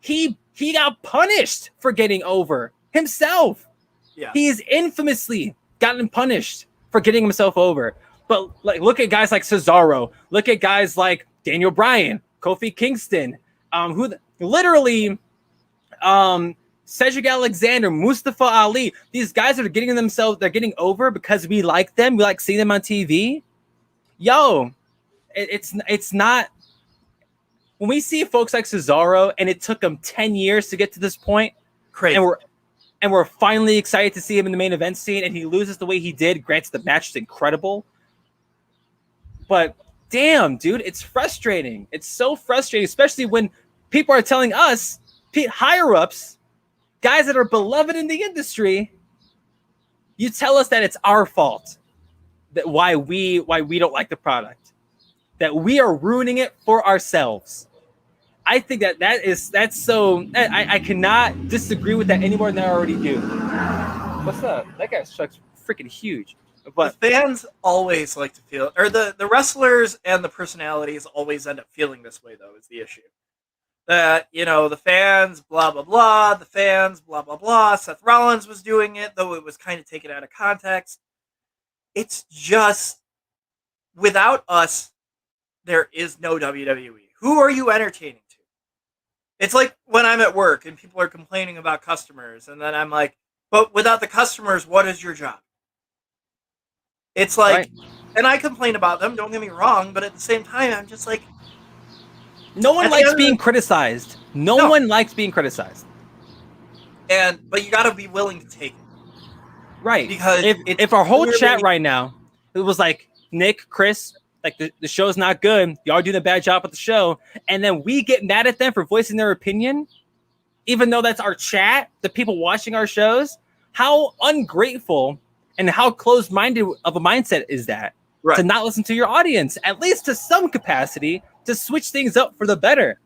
he got punished for getting over himself. Yeah. He is infamously gotten punished for getting himself over. But look at guys like Cesaro. Look at guys like Daniel Bryan, Kofi Kingston, Cedric Alexander, Mustafa Ali. These guys are they're getting over because we like them. We like seeing them on TV. It's not. When we see folks like Cesaro, and it took him 10 years to get to this point, Crazy. and we're finally excited to see him in the main event scene, and he loses the way he did. Granted, the match is incredible, but damn, dude, it's frustrating. It's so frustrating, especially when people are telling us, higher ups, guys that are beloved in the industry, you tell us that it's our fault, that why we don't like the product, that we are ruining it for ourselves. I think that's so. I cannot disagree with that any more than I already do. What's up? That guy's truck's freaking huge. But the fans always like to feel, or the wrestlers and the personalities always end up feeling this way, though, is the issue. That, the fans, blah, blah, blah, the fans, blah, blah, blah. Seth Rollins was doing it, though it was kind of taken out of context. It's just, without us, there is no WWE. Who are you entertaining to? It's like when I'm at work and people are complaining about customers, and then I'm like, but without the customers, what is your job? It's like, right. And I complain about them, don't get me wrong, but at the same time, I'm just like... No one likes being criticized. No one likes being criticized. But you gotta be willing to take it. Right. Because if our whole chat right now, it was like, Nick, Chris, like the show's not good, y'all doing a bad job with the show, and then we get mad at them for voicing their opinion, even though that's our chat, the people watching our shows, how ungrateful and how closed-minded of a mindset is that? Right. To not listen to your audience, at least to some capacity, to switch things up for the better.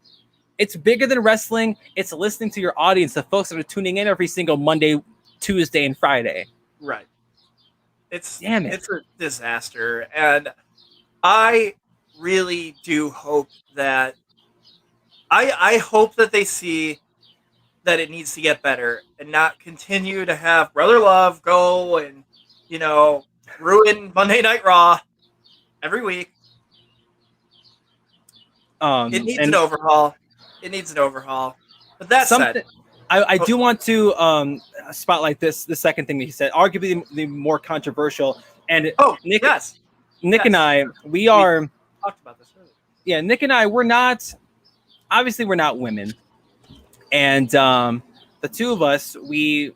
It's bigger than wrestling. It's listening to your audience, the folks that are tuning in every single Monday, Tuesday, and Friday. Right. It's a disaster. And I really do hope that I hope that they see that it needs to get better and not continue to have Brother Love go and, ruin Monday Night Raw every week. It needs an overhaul. But that said, I do want to spotlight the second thing that he said, arguably the more controversial. And Nick and I, we talked about this earlier. Yeah, Nick and I, we're not women, and the two of us, we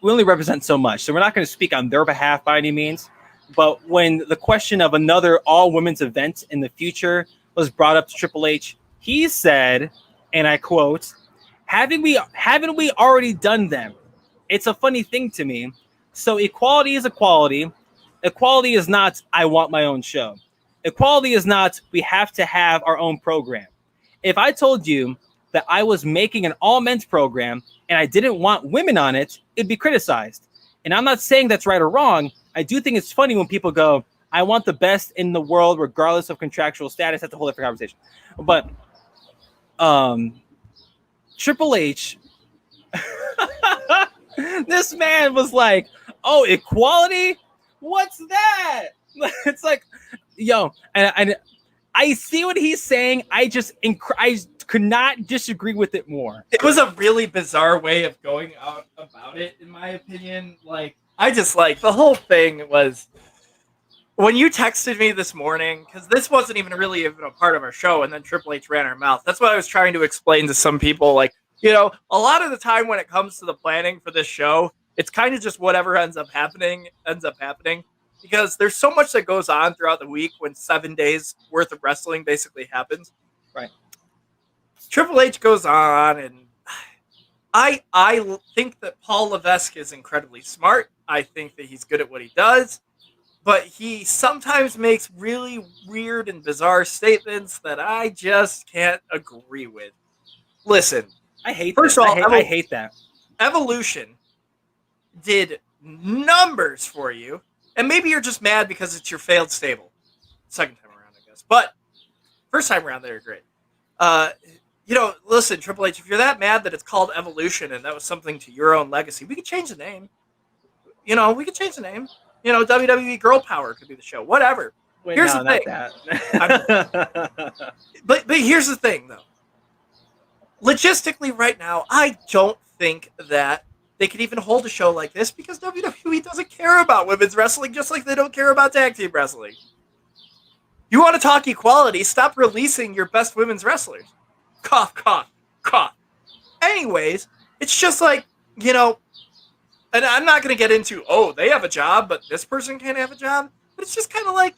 only represent so much, so we're not going to speak on their behalf by any means. But when the question of another all-women's event in the future was brought up to Triple H, he said, and I quote, haven't we already done them? It's a funny thing to me. So equality is equality. Equality is not, I want my own show. Equality is not, we have to have our own program. If I told you that I was making an all-men's program and I didn't want women on it, it'd be criticized. And I'm not saying that's right or wrong. I do think it's funny when people go, I want the best in the world regardless of contractual status. That's a whole different conversation. But Triple H, this man was like, oh, equality? What's that? It's like, yo, and I see what he's saying. I could not disagree with it more. It was a really bizarre way of going out about it, in my opinion. Like, I just like the whole thing was when you texted me this morning, because this wasn't even a part of our show, and then Triple H ran our mouth. That's what I was trying to explain to some people. Like, you know, a lot of the time when it comes to the planning for this show, it's kind of just whatever ends up happening. Because there's so much that goes on throughout the week when 7 days worth of wrestling basically happens. Right. Triple H goes on, and I think that Paul Levesque is incredibly smart. I think that he's good at what he does, but he sometimes makes really weird and bizarre statements that I just can't agree with. Listen, I hate that. Evolution did numbers for you. And maybe you're just mad because it's your failed stable. Second time around, I guess. But first time around, they were great. Listen, Triple H, if you're that mad that it's called Evolution and that was something to your own legacy, we could change the name. WWE Girl Power could be the show. Whatever. Here's the thing. But here's the thing, though. Logistically, right now, I don't think that they could even hold a show like this because WWE doesn't care about women's wrestling just like they don't care about tag team wrestling. You want to talk equality, stop releasing your best women's wrestlers. Cough, cough, cough. Anyways, it's just like, and I'm not going to get into, they have a job, but this person can't have a job. But it's just kind of like,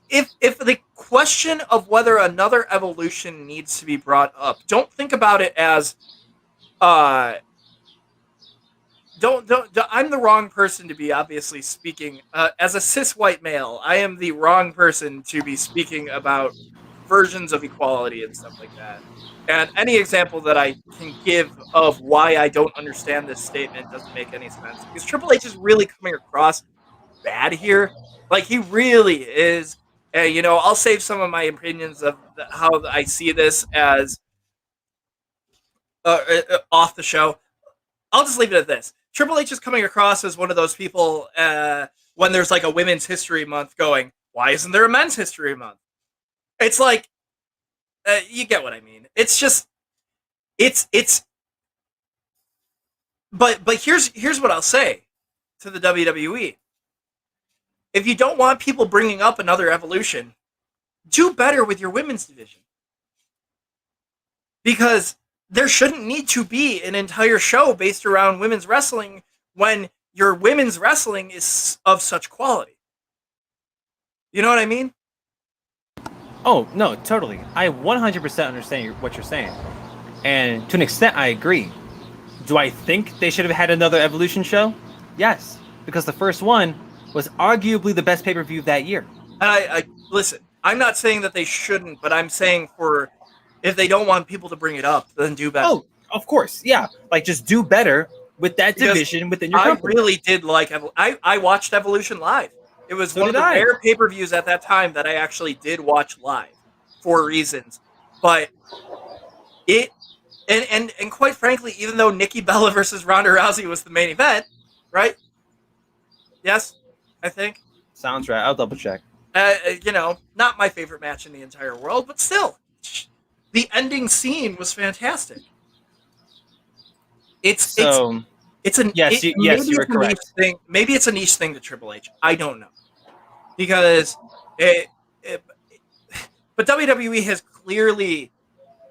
if the question of whether another evolution needs to be brought up, don't think about it as I'm the wrong person to be obviously speaking as a cis white male. I am the wrong person to be speaking about versions of equality and stuff like that. And any example that I can give of why I don't understand this statement doesn't make any sense because Triple H is really coming across bad here. Like he really is. I'll save some of my opinions of how I see this as off the show. I'll just leave it at this. Triple H is coming across as one of those people when there's like a Women's History Month going, why isn't there a Men's History Month? It's like, you get what I mean. It's just, but here's what I'll say to the WWE. If you don't want people bringing up another evolution, do better with your women's division. Because there shouldn't need to be an entire show based around women's wrestling when your women's wrestling is of such quality. You know what I mean? Oh, no, totally. I 100% understand what you're saying. And to an extent, I agree. Do I think they should have had another Evolution show? Yes, because the first one was arguably the best pay-per-view of that year. I listen, I'm not saying that they shouldn't, but I'm saying if they don't want people to bring it up, then do better. Oh, of course, yeah. Like, just do better with that division within your company. I really did like I watched Evolution live. It was one of the rare pay-per-views at that time that I actually did watch live for reasons. But it and quite frankly, even though Nikki Bella versus Ronda Rousey was the main event, right? Yes, I think. Sounds right. I'll double check. Not my favorite match in the entire world, but still, the ending scene was fantastic. It's yes, you were correct. Maybe it's a niche thing to Triple H. I don't know, because but WWE has clearly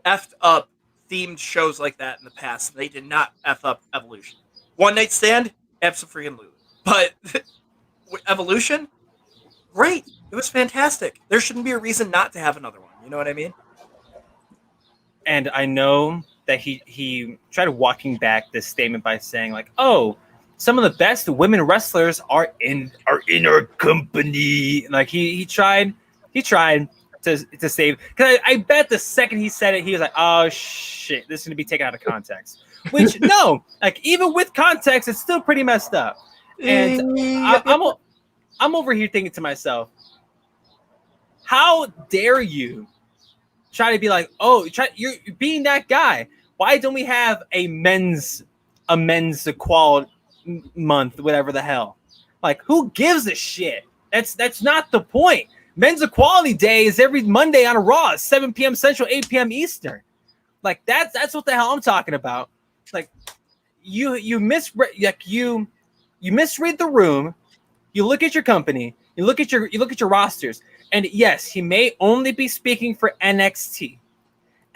effed up themed shows like that in the past. They did not F up Evolution. One Night Stand, absolutely. But Evolution, great. It was fantastic. There shouldn't be a reason not to have another one. You know what I mean? And I know that he tried walking back this statement by saying like, "Oh, some of the best women wrestlers are in our company." Like he tried to save, because I bet the second he said it, he was like, "Oh shit, this is gonna be taken out of context." Which no, like even with context, it's still pretty messed up. And I'm over here thinking to myself, how dare you try to be like, oh, you're being that guy. Why don't we have a men's equality month, whatever the hell? Like, who gives a shit? That's not the point. Men's Equality Day is every Monday on a Raw, 7 p.m. Central, 8 p.m. Eastern. Like that's what the hell I'm talking about. Like you misread the room. You look at your company. You look at your rosters. And yes, he may only be speaking for NXT.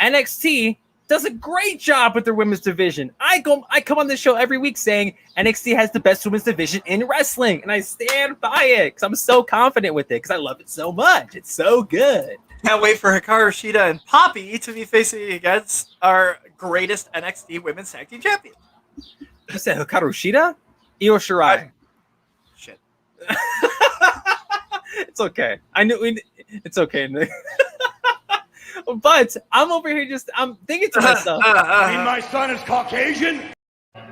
NXT does a great job with their women's division. I come on this show every week saying NXT has the best women's division in wrestling, and I stand by it because I'm so confident with it because I love it so much. It's so good. Can't wait for Hikaru Shida and Poppy to be facing against our greatest NXT Women's Tag Team Champions. You said Hikaru Shida? Io Shirai. Shit. It's okay. It's okay. But I'm over here I'm thinking to myself. My son is Caucasian?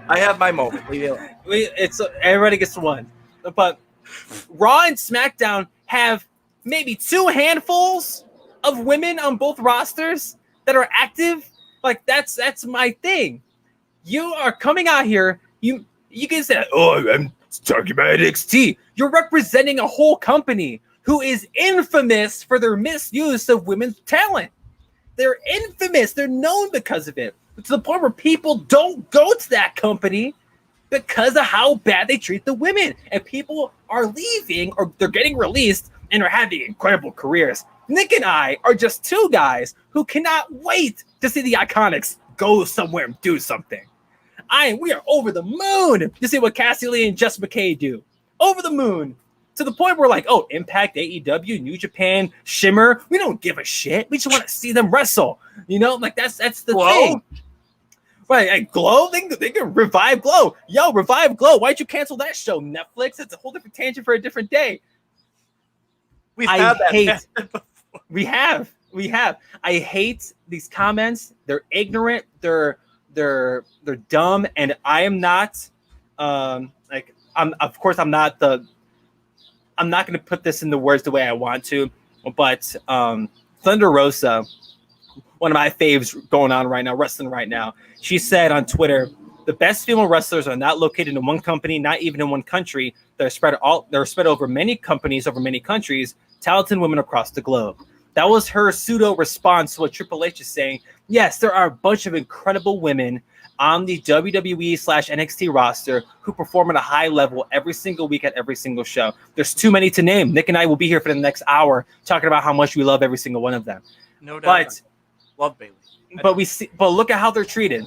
I have my moment. Everybody gets one. But Raw and SmackDown have maybe 2 handfuls of women on both rosters that are active. Like that's my thing. You are coming out here. You can say, "Oh, I'm talking about NXT." You're representing a whole company who is infamous for their misuse of women's talent. They're infamous. They're known because of it. To the point where people don't go to that company because of how bad they treat the women. And people are leaving or they're getting released and are having incredible careers. Nick and I are just 2 guys who cannot wait to see the Iconics go somewhere and do something. We are over the moon to see what Cassie Lee and Jess McKay do. Over the moon. To the point where like, oh, Impact, AEW, New Japan, Shimmer, we don't give a shit. We just want to see them wrestle. You know, like that's the thing. Right, and Glow, they can revive Glow. Yo, revive Glow. Why'd you cancel that show, Netflix? It's a whole different tangent for a different day. We have. I hate these comments. They're ignorant. They're dumb, and I am not. I'm not going to put this in the words the way I want to, but Thunder Rosa, one of my faves going on right now, wrestling right now, she said on Twitter, the best female wrestlers are not located in one company, not even in one country. They're spread over many companies, over many countries, talented women across the globe. That was her pseudo response to what Triple H is saying. Yes, there are a bunch of incredible women on the WWE/NXT roster who perform at a high level every single week at every single show. There's too many to name. Nick and I will be here for the next hour talking about how much we love every single one of them. No doubt. But love Bayley. But look at how they're treated.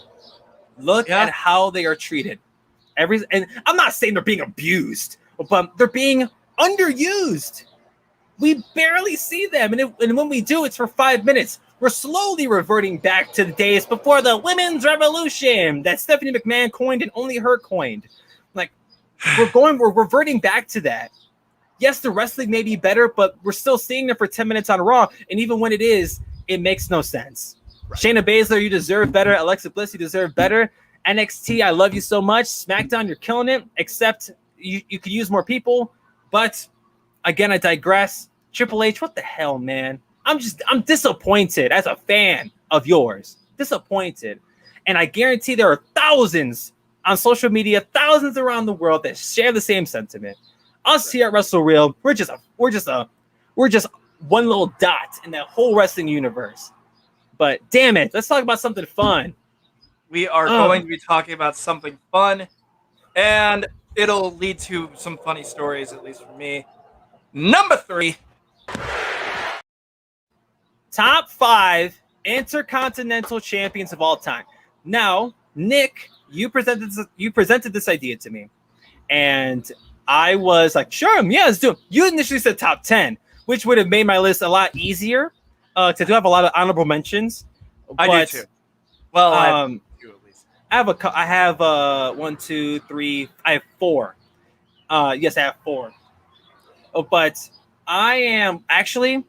Look at how they are treated. And I'm not saying they're being abused, but they're being underused. We barely see them, and when we do, it's for 5 minutes. We're slowly reverting back to the days before the women's revolution that Stephanie McMahon coined and only her coined. Like, we're reverting back to that. Yes, the wrestling may be better, but we're still seeing them for 10 minutes on Raw, and even when it is, it makes no sense. Right. Shayna Baszler, you deserve better. Alexa Bliss, you deserve better. NXT, I love you so much. SmackDown, you're killing it, except you could use more people. But, again, I digress. Triple H, what the hell, man? I'm disappointed as a fan of yours. Disappointed. And I guarantee there are thousands on social media, thousands around the world that share the same sentiment. Us here at Wrestle Reel, we're just we're just one little dot in that whole wrestling universe. But damn it, let's talk about something fun. We are going to be talking about something fun, and it'll lead to some funny stories, at least for me. Number 3. Top 5 Intercontinental Champions of all time. Now, Nick, you presented this idea to me, and I was like, sure, yeah, let's do it. You initially said top 10, which would have made my list a lot easier, because I do have a lot of honorable mentions. I do too. Well, I have 2 at least. I have 1, 2, 3. I have 4. Yes, I have 4. But I am actually,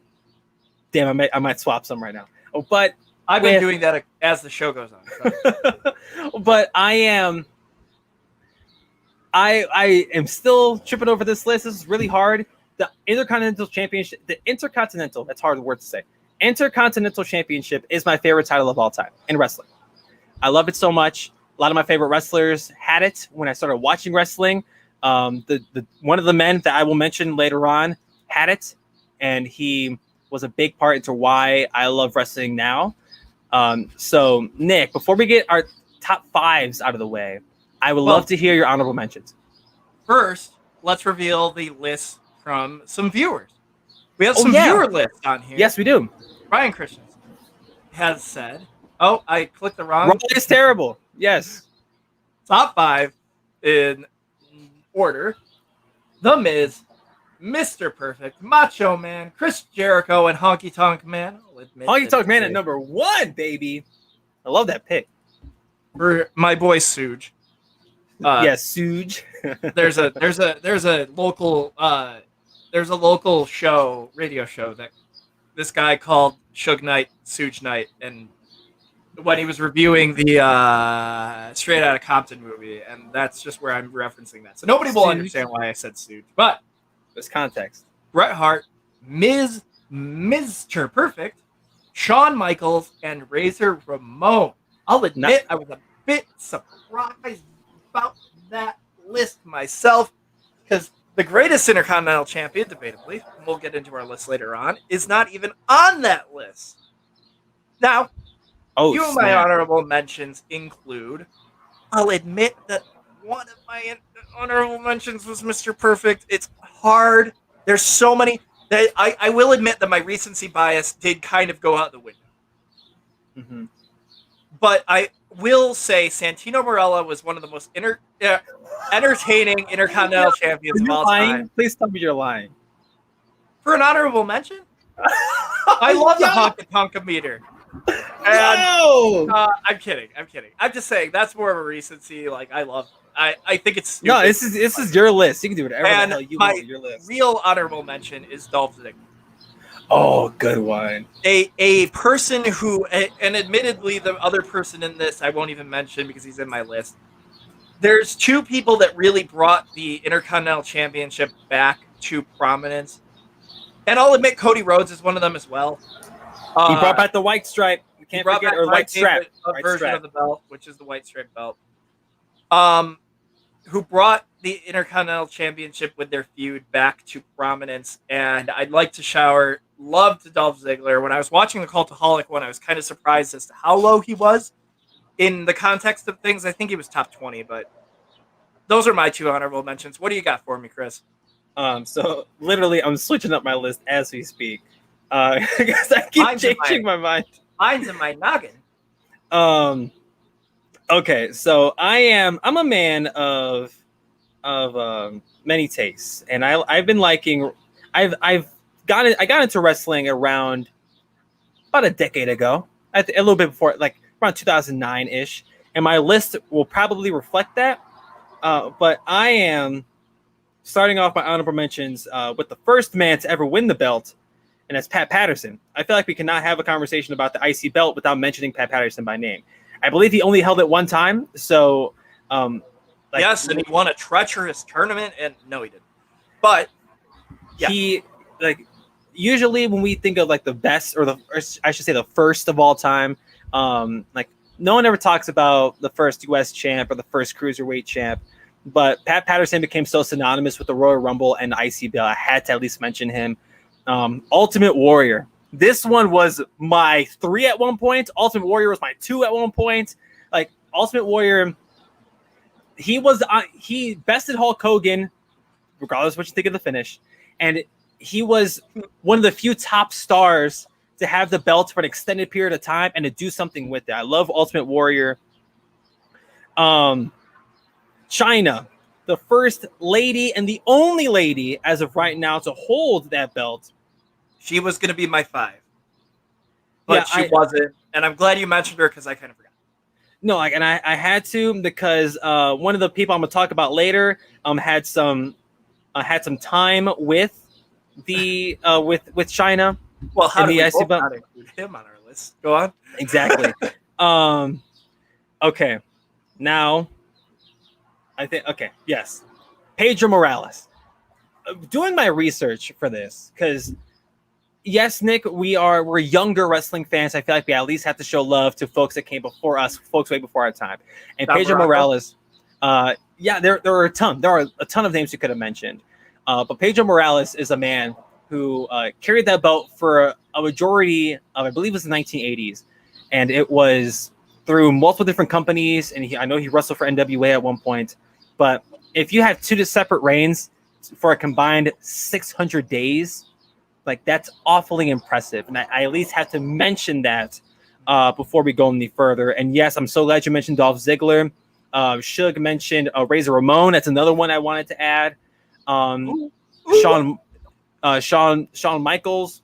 damn, I might swap some right now. But I've been doing that as the show goes on. But I am still tripping over this list. This is really hard. The Intercontinental Championship, that's a hard word to say. Intercontinental Championship is my favorite title of all time in wrestling. I love it so much. A lot of my favorite wrestlers had it when I started watching wrestling. The one of the men that I will mention later on had it, and he was a big part into why I love wrestling now. So Nick, before we get our top 5s out of the way, I would love to hear your honorable mentions. First, let's reveal the list from some viewers. We have some viewer lists on here. Yes, we do. Ryan Christensen has said, oh, I clicked the wrong. It's terrible. Yes. Top 5 in order: The Miz, Mr. Perfect, Macho Man, Chris Jericho, and Honky Tonk Man. Honky Tonk Man at number 1, baby. I love that pick. For my boy Suge. Yes, Suge. there's a local radio show that this guy called Suge Knight, Suge Knight, and when he was reviewing the Straight Outta Compton movie, and that's just where I'm referencing that. So nobody will understand why I said Suge, but there's context. Bret Hart, Miz, Mr. Perfect, Shawn Michaels, and Razor Ramon. I'll admit I was a bit surprised about that list myself, because the greatest Intercontinental Champion, debatably, and we'll get into our list later on, is not even on that list. Now, few of my honorable mentions include, I'll admit that one of my honorable mentions was Mr. Perfect. It's hard. There's so many. That I will admit that my recency bias did kind of go out the window. Mm-hmm. But I will say Santino Marella was one of the most entertaining Intercontinental Champions of all time. Please tell me you're lying. For an honorable mention? I love the Honka Tonka meter. And, I'm kidding. I'm just saying that's more of a recency. Like I think it's stupid. No, this is your list. You can do whatever the hell you want with your list. Real honorable mention is Dolph Ziggler. Oh, good one. A person who, and admittedly, the other person in this I won't even mention because he's in my list. There's 2 people that really brought the Intercontinental Championship back to prominence, and I'll admit Cody Rhodes is one of them as well. He brought back the white stripe. We can't forget, or white strap. Version of the belt, which is the white stripe belt. Who brought the Intercontinental Championship with their feud back to prominence, and I'd like to shower love to Dolph Ziggler. When I was watching the Cultaholic one, I was kind of surprised as to how low he was in the context of things. I think he was top 20, but those are my 2 honorable mentions. What do you got for me, Chris? So literally, I'm switching up my list as we speak. Because I keep changing my mind. Mine's in my noggin. Okay, so I'm a man of many tastes, and I've been liking. I got into wrestling around about a decade ago, a little bit before, like around 2009 ish, and my list will probably reflect that. But I am starting off my honorable mentions with the first man to ever win the belt, and that's Pat Patterson. I feel like we cannot have a conversation about the IC belt without mentioning Pat Patterson by name. I believe he only held it one time, so yes, and he won a treacherous tournament, and no, he didn't. But yeah. He usually when we think of like the best, or I should say the first of all time, like no one ever talks about the first U.S. champ or the first cruiserweight champ, but Pat Patterson became so synonymous with the Royal Rumble and the IC belt. I had to at least mention him. Ultimate Warrior. This one was my 3 at one point. Ultimate Warrior was my 2 at one point. Like Ultimate Warrior, he bested Hulk Hogan, regardless of what you think of the finish, and he was one of the few top stars to have the belt for an extended period of time and to do something with it. I love Ultimate Warrior. Chyna, the first lady and the only lady as of right now to hold that belt. She was going to be my 5, but she wasn't, and I'm glad you mentioned her because I kind of forgot. No, and I had to because one of the people I'm going to talk about later had some time with the with Chyna. Well, how do we both not include him on our list? Go on. Exactly. Okay. Now, I think yes, Pedro Morales. Doing my research for this because. Yes, Nick, we're younger wrestling fans. I feel like we at least have to show love to folks that came before us, folks way before our time. And Pedro Morales, there are a ton. There are a ton of names you could have mentioned. But Pedro Morales is a man who carried that belt for a majority of, I believe it was the 1980s. And it was through multiple different companies. And I know he wrestled for NWA at one point. But if you have 2 separate reigns for a combined 600 days, like that's awfully impressive, and I at least have to mention that before we go any further. And yes, I'm so glad you mentioned Dolph Ziggler. Shug mentioned Razor Ramon. That's another one I wanted to add. Shawn Michaels.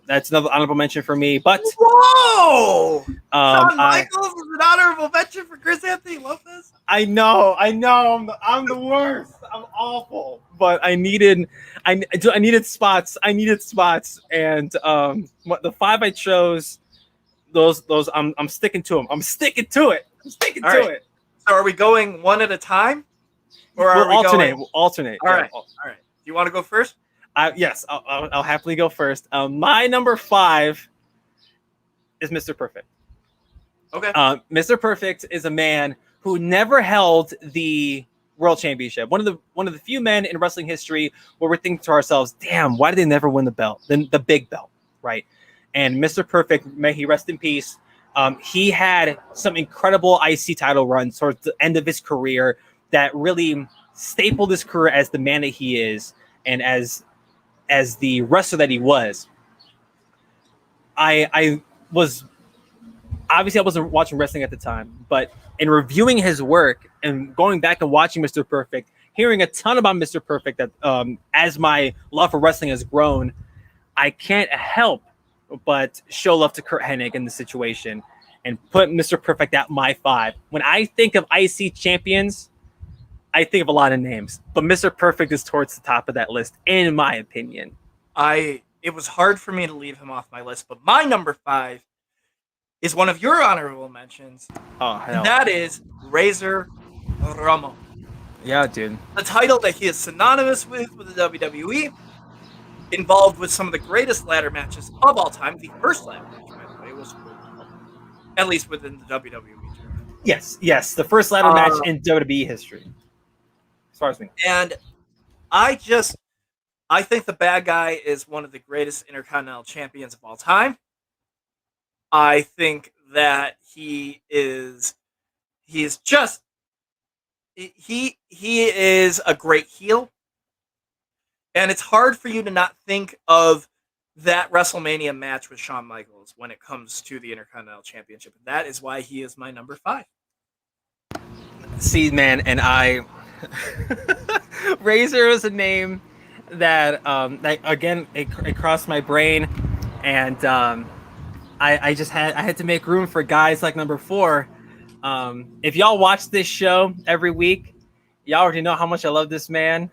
That's another honorable mention for me. But whoa, Shawn Michaels is an honorable mention for Chris Anthony Lopez. I know. I'm the worst. I'm awful. But I needed spots. And the 5 I chose, those I'm sticking to them. I'm sticking to it. So are we going one at a time, or we'll alternate? We'll alternate. All right. Do you want to go first? Yes, I'll happily go first. My number 5 is Mr. Perfect. Okay. Mr. Perfect is a man who never held the World Championship. One of the few men in wrestling history where we're thinking to ourselves, "Damn, why did they never win the belt? The big belt, right?" And Mr. Perfect, may he rest in peace. He had some incredible IC title runs towards the end of his career that really stapled his career as the man that he is and as the wrestler that he was. I wasn't watching wrestling at the time, but in reviewing his work and going back and watching Mr. Perfect, hearing a ton about Mr. Perfect, that as my love for wrestling has grown, I can't help but show love to Kurt Hennig in the situation and put Mr. Perfect at my 5. When I think of IC champions, I think of a lot of names, but Mr. Perfect is towards the top of that list, in my opinion. It was hard for me to leave him off my list, but my number 5 is one of your honorable mentions. Oh, hell. And that is Razor Ramon. Yeah, dude. A title that he is synonymous with the WWE, involved with some of the greatest ladder matches of all time. The first ladder match, by the way, was at least within the WWE. Yes, the first ladder match in WWE history, as far as we know. And I think the bad guy is one of the greatest Intercontinental Champions of all time. I think that he is a great heel. And it's hard for you to not think of that WrestleMania match with Shawn Michaels when it comes to the Intercontinental Championship. That is why he is my number 5. See, man, and Razor is a name that again it crossed my brain, and I had to make room for guys like number 4. If y'all watch this show every week, y'all already know how much I love this man.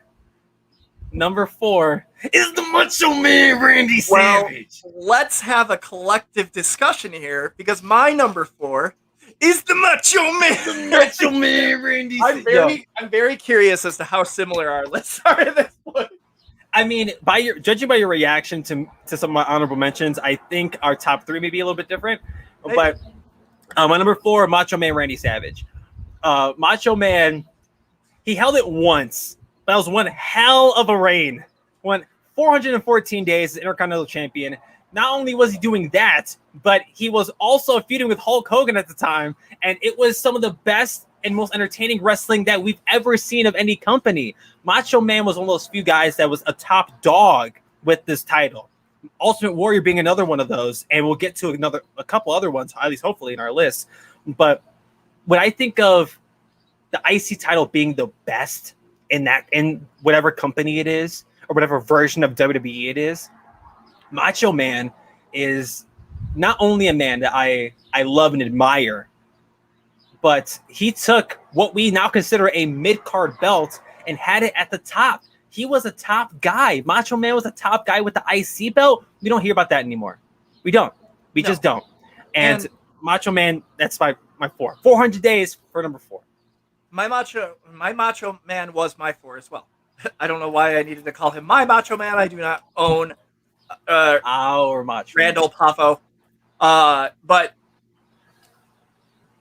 Number 4 is the Macho Man Randy Savage. Let's have a collective discussion here, because my number 4 is the Macho Man. The Macho Man Randy Savage. I'm very curious as to how similar our lists are at this point. I mean, judging by your reaction to some of my honorable mentions, I think our top 3 may be a little bit different. Maybe. But my number 4, Macho Man Randy Savage. Macho Man, he held it once. That was one hell of a reign. One 414 days as Intercontinental Champion. Not only was he doing that, but he was also feuding with Hulk Hogan at the time, and it was some of the best and most entertaining wrestling that we've ever seen of any company. Macho Man was one of those few guys that was a top dog with this title. Ultimate Warrior being another one of those, and we'll get to a couple other ones, at least hopefully in our list. But when I think of the IC title being the best in whatever company it is, or whatever version of WWE it is, Macho Man is not only a man that I love and admire, but he took what we now consider a mid-card belt and had it at the top. He was a top guy. Macho Man was a top guy with the IC belt. We don't hear about that anymore. We don't. We just don't. And Macho Man, that's my 4. 400 days for number 4. My Macho Man was my 4 as well. I don't know why I needed to call him my Macho Man. I do not own our Macho Randall Poffo. But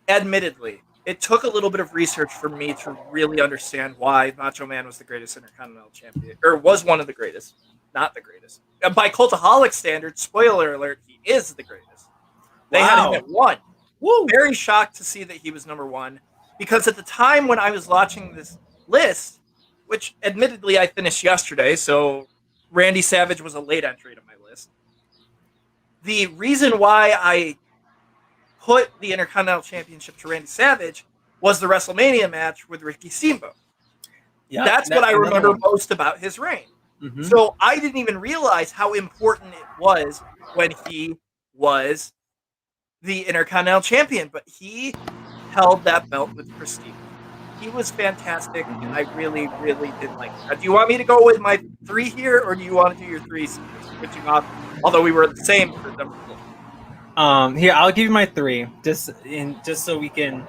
admittedly, it took a little bit of research for me to really understand why Macho Man was the greatest Intercontinental Champion, or was one of the greatest, not the greatest. And by Cultaholic standards, spoiler alert, he is the greatest. They had him at 1. Woo! Very shocked to see that he was number 1, because at the time when I was watching this list, which admittedly I finished yesterday, so Randy Savage was a late entry to my list. The reason why I put the Intercontinental Championship to Randy Savage was the WrestleMania match with Ricky Steamboat. Yeah, that's what I remember most about his reign. Mm-hmm. So I didn't even realize how important it was when he was the Intercontinental Champion, but he held that belt with prestige. He was fantastic, and I really, really did like it. Do you want me to go with my 3 here, or do you want to do your 3 switching off? Although we were the same for number 4. Here, I'll give you my 3, just so we can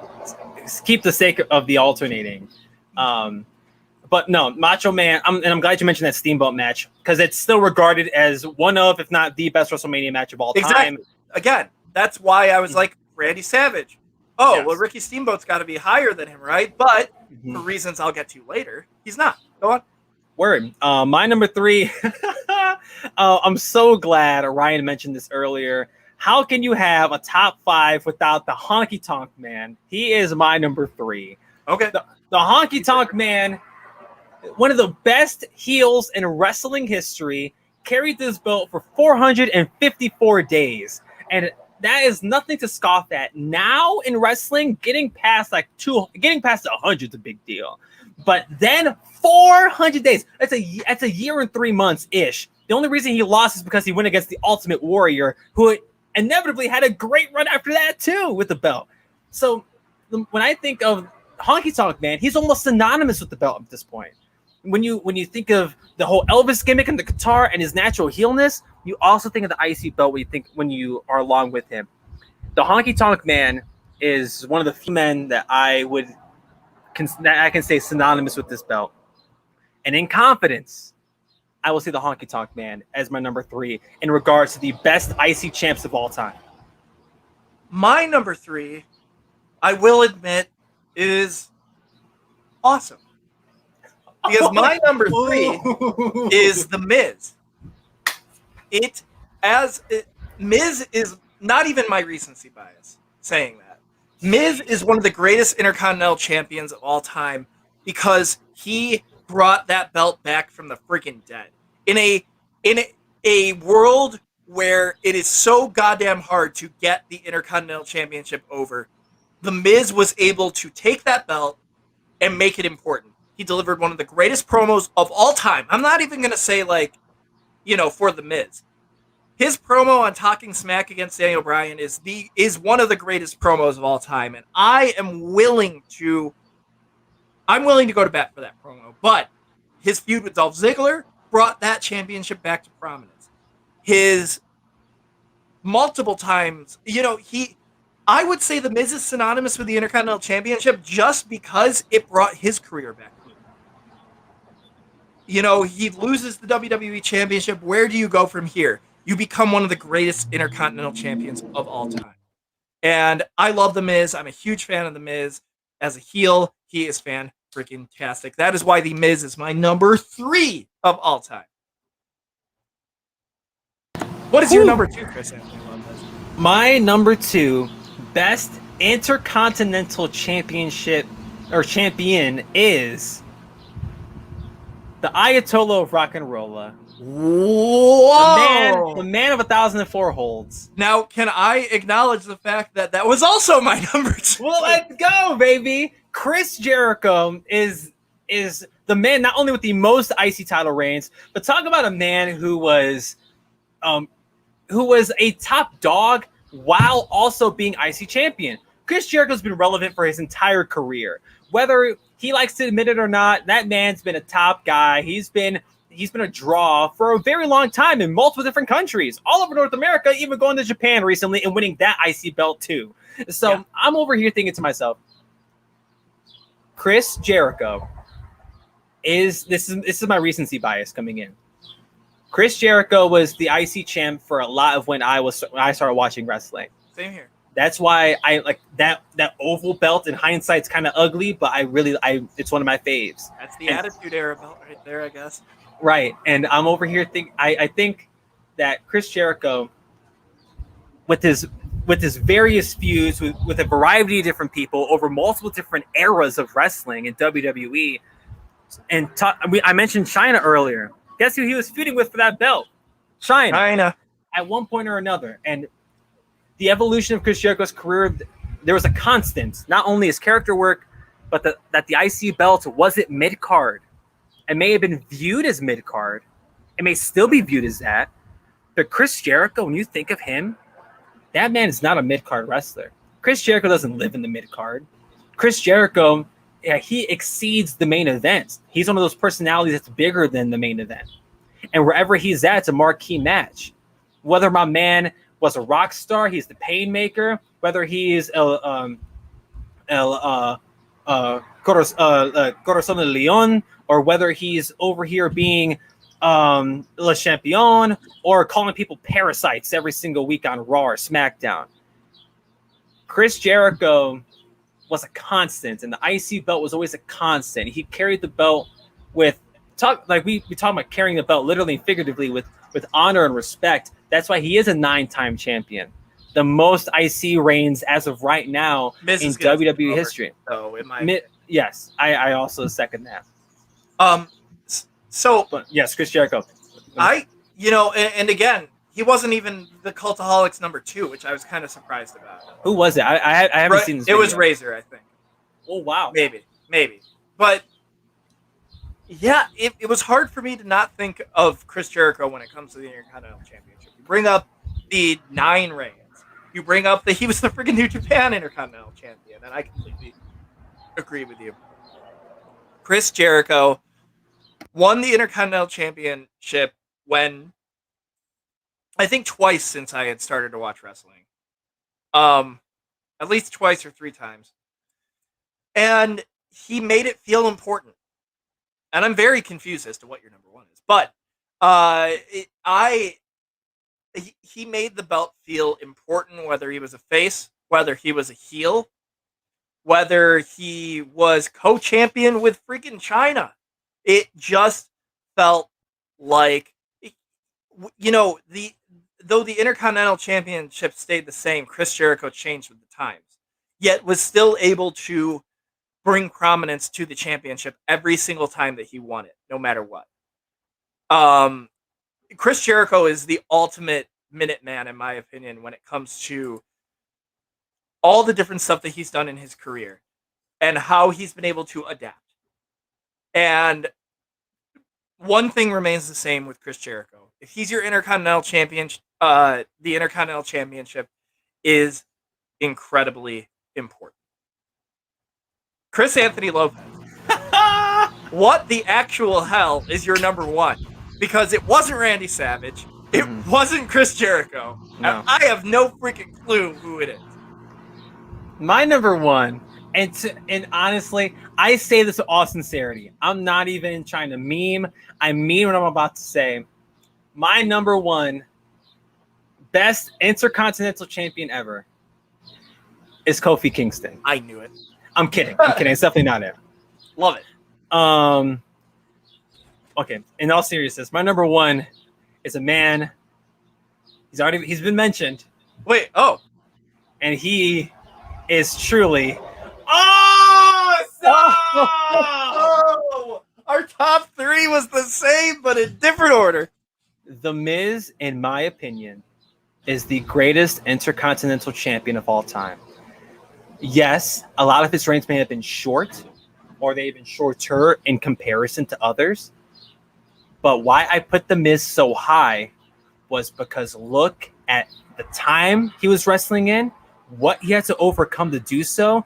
keep the sake of the alternating. But no, Macho Man, and I'm glad you mentioned that Steamboat match, because it's still regarded as one of, if not the best WrestleMania match of all time. Again, that's why I was like, Randy Savage. Oh, yes. Well, Ricky Steamboat's got to be higher than him, right? But for reasons I'll get to later, he's not. Go on. Word. My number 3, I'm so glad Ryan mentioned this earlier. How can you have a top 5 without the Honky Tonk Man? He is my number 3. Okay. The Honky Tonk Man, one of the best heels in wrestling history, carried this belt for 454 days. And that is nothing to scoff at. Now in wrestling, getting past 100 is a big deal. But then 400 days, that's a year and 3 months ish. The only reason he lost is because he went against the Ultimate Warrior, who inevitably had a great run after that too with the belt. So when I think of Honky Tonk Man, he's almost synonymous with the belt at this point. When you think of the whole Elvis gimmick and the guitar and his natural heelness, you also think of the IC belt when you are along with him. The Honky Tonk Man is one of the few men that I can say synonymous with this belt. And in confidence, I will say the Honky Tonk Man as my number 3 in regards to the best IC champs of all time. My number 3, I will admit, is awesome. Because my number 3 is The Miz. Miz is not even my recency bias saying that. Miz is one of the greatest Intercontinental Champions of all time because he brought that belt back from the freaking dead. In a world where it is so goddamn hard to get the Intercontinental Championship over, The Miz was able to take that belt and make it important. He delivered one of the greatest promos of all time. I'm not even going to say, for The Miz. His promo on Talking Smack against Daniel Bryan is one of the greatest promos of all time, and I'm willing to go to bat for that promo. But his feud with Dolph Ziggler brought that championship back to prominence. His multiple times, I would say The Miz is synonymous with the Intercontinental Championship just because it brought his career back. He loses the WWE Championship. Where do you go from here? You become one of the greatest Intercontinental Champions of all time. And I love The Miz. I'm a huge fan of The Miz. As a heel, he is fan-freaking-tastic. That is why The Miz is my number 3 of all time. What is your number 2, Chris Anthony Lopez? My number 2 best Intercontinental Championship or champion is the Ayatollah of Rock and Rolla. Whoa! The man of 1,004 holds. Now, can I acknowledge the fact that that was also my number 2? Well, let's go, baby. Chris Jericho is the man not only with the most IC title reigns, but talk about a man who was a top dog while also being IC champion. Chris Jericho's been relevant for his entire career. Whether he likes to admit it or not, that man's been a top guy. He's been a draw for a very long time in multiple different countries, all over North America, even going to Japan recently and winning that IC belt too. So yeah. I'm over here thinking to myself, Chris Jericho this is my recency bias coming in. Chris Jericho was the IC champ for a lot of when I started watching wrestling. Same here. That's why I like that oval belt. In hindsight's kind of ugly, but it's one of my faves. That's the Attitude Era belt right there, I guess. Right, and I'm over here I think that Chris Jericho, with his various feuds with a variety of different people over multiple different eras of wrestling in WWE, and I mentioned China earlier. Guess who he was feuding with for that belt? China. At one point or another. And the evolution of Chris Jericho's career, there was a constant, not only his character work, but that the IC belt wasn't mid-card. It may have been viewed as mid-card. It may still be viewed as that. But Chris Jericho, when you think of him, that man is not a mid-card wrestler. Chris Jericho doesn't live in the mid-card. Chris Jericho, he exceeds the main event. He's one of those personalities that's bigger than the main event. And wherever he's at, it's a marquee match. Whether my man was a rock star, he's the Painmaker. Whether he's Corazon de Leon, or whether he's over here being Le Champion, or calling people parasites every single week on Raw or SmackDown. Chris Jericho was a constant, and the IC belt was always a constant. He carried the belt we talk about carrying the belt literally and figuratively with honor and respect. That's why he is a 9-time champion. The most IC reigns as of right now in WWE history. So yes, I also second that. But yes, Chris Jericho. And again, he wasn't even the Cultaholics number 2, which I was kind of surprised about. Who was it? I haven't seen this video. It was Razor, I think. Oh, wow. Maybe. But yeah, it was hard for me to not think of Chris Jericho when it comes to the Intercontinental Championship. You bring up the 9 reigns. You bring up that he was the freaking New Japan Intercontinental Champion, and I completely agree with you. Chris Jericho won the Intercontinental Championship when, I think, twice since I had started to watch wrestling. At least twice or 3 times. And he made it feel important. And I'm very confused as to what your number 1 is. But he made the belt feel important, whether he was a face, whether he was a heel, whether he was co-champion with freaking China. It just felt like, though the Intercontinental Championship stayed the same, Chris Jericho changed with the times, yet was still able to bring prominence to the championship every single time that he won it, no matter what. Chris Jericho is the ultimate Minuteman, in my opinion, when it comes to all the different stuff that he's done in his career and how he's been able to adapt. And one thing remains the same with Chris Jericho. If he's your Intercontinental Champion, the Intercontinental Championship is incredibly important. Chris Anthony Lopez. What the actual hell is your number 1? Because it wasn't Randy Savage. It wasn't Chris Jericho. No. I have no freaking clue who it is. My number 1, and honestly, I say this with all sincerity. I'm not even trying to meme. I mean what I'm about to say. My number 1 best Intercontinental Champion ever is Kofi Kingston. I knew it. I'm kidding. It's definitely not it. Love it. Okay. In all seriousness, my number 1 is a man He's been mentioned. Wait, oh. And he is truly. Oh, oh! Our top 3 was the same, but in different order. The Miz, in my opinion, is the greatest Intercontinental Champion of all time. Yes, a lot of his reigns may have been short, or they've been shorter in comparison to others. But why I put The Miz so high was because look at the time he was wrestling in, what he had to overcome to do so.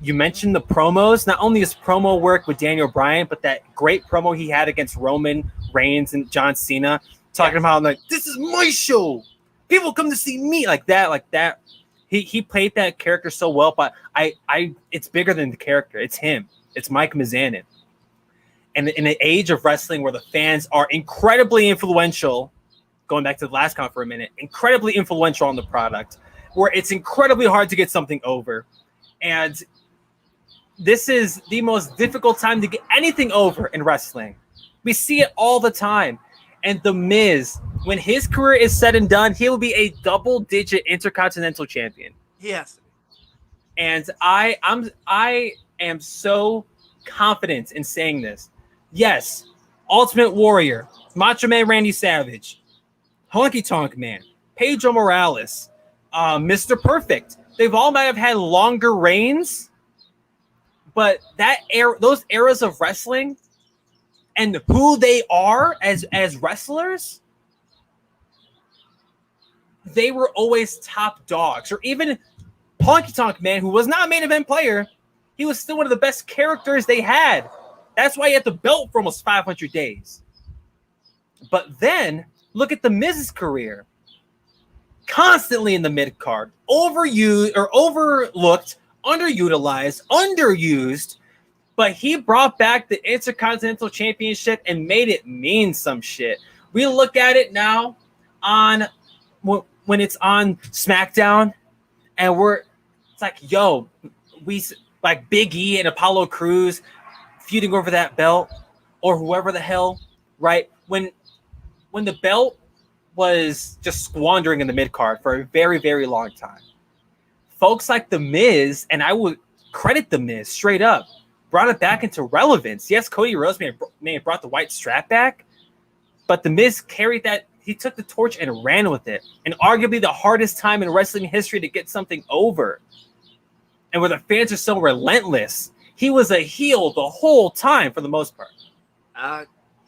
You mentioned the promos, not only his promo work with Daniel Bryan, but that great promo he had against Roman Reigns and John Cena, talking about like, this is my show. People come to see me like that. He played that character so well, but it's bigger than the character. It's him. It's Mike Mizanin. And in an age of wrestling where the fans are incredibly influential, going back to the last comment for a minute, incredibly influential on the product, where it's incredibly hard to get something over. And this is the most difficult time to get anything over in wrestling. We see it all the time. And The Miz, when his career is said and done, he will be a double-digit Intercontinental Champion. Yes. And I am so confident in saying this. Yes, Ultimate Warrior, Macho Man Randy Savage, Honky Tonk Man, Pedro Morales, Mr. Perfect. They've all might have had longer reigns, but those eras of wrestling and who they are as wrestlers, they were always top dogs. Or even Honky Tonk Man, who was not a main event player, he was still one of the best characters they had. That's why he had the belt for almost 500 days. But then, look at The Miz's career. Constantly in the mid-card, overused or overlooked, underutilized, underused, but he brought back the Intercontinental Championship and made it mean some shit. We look at it now when it's on SmackDown, and it's like, yo, we like Big E and Apollo Crews feuding over that belt, or whoever the hell, right? When the belt was just squandering in the mid-card for a very, very long time, folks like The Miz, and I would credit The Miz straight up, brought it back into relevance. Yes, Cody Rhodes may have brought the white strap back, but The Miz carried that. He took the torch and ran with it. And arguably the hardest time in wrestling history to get something over. And where the fans are so relentless, he was a heel the whole time for the most part.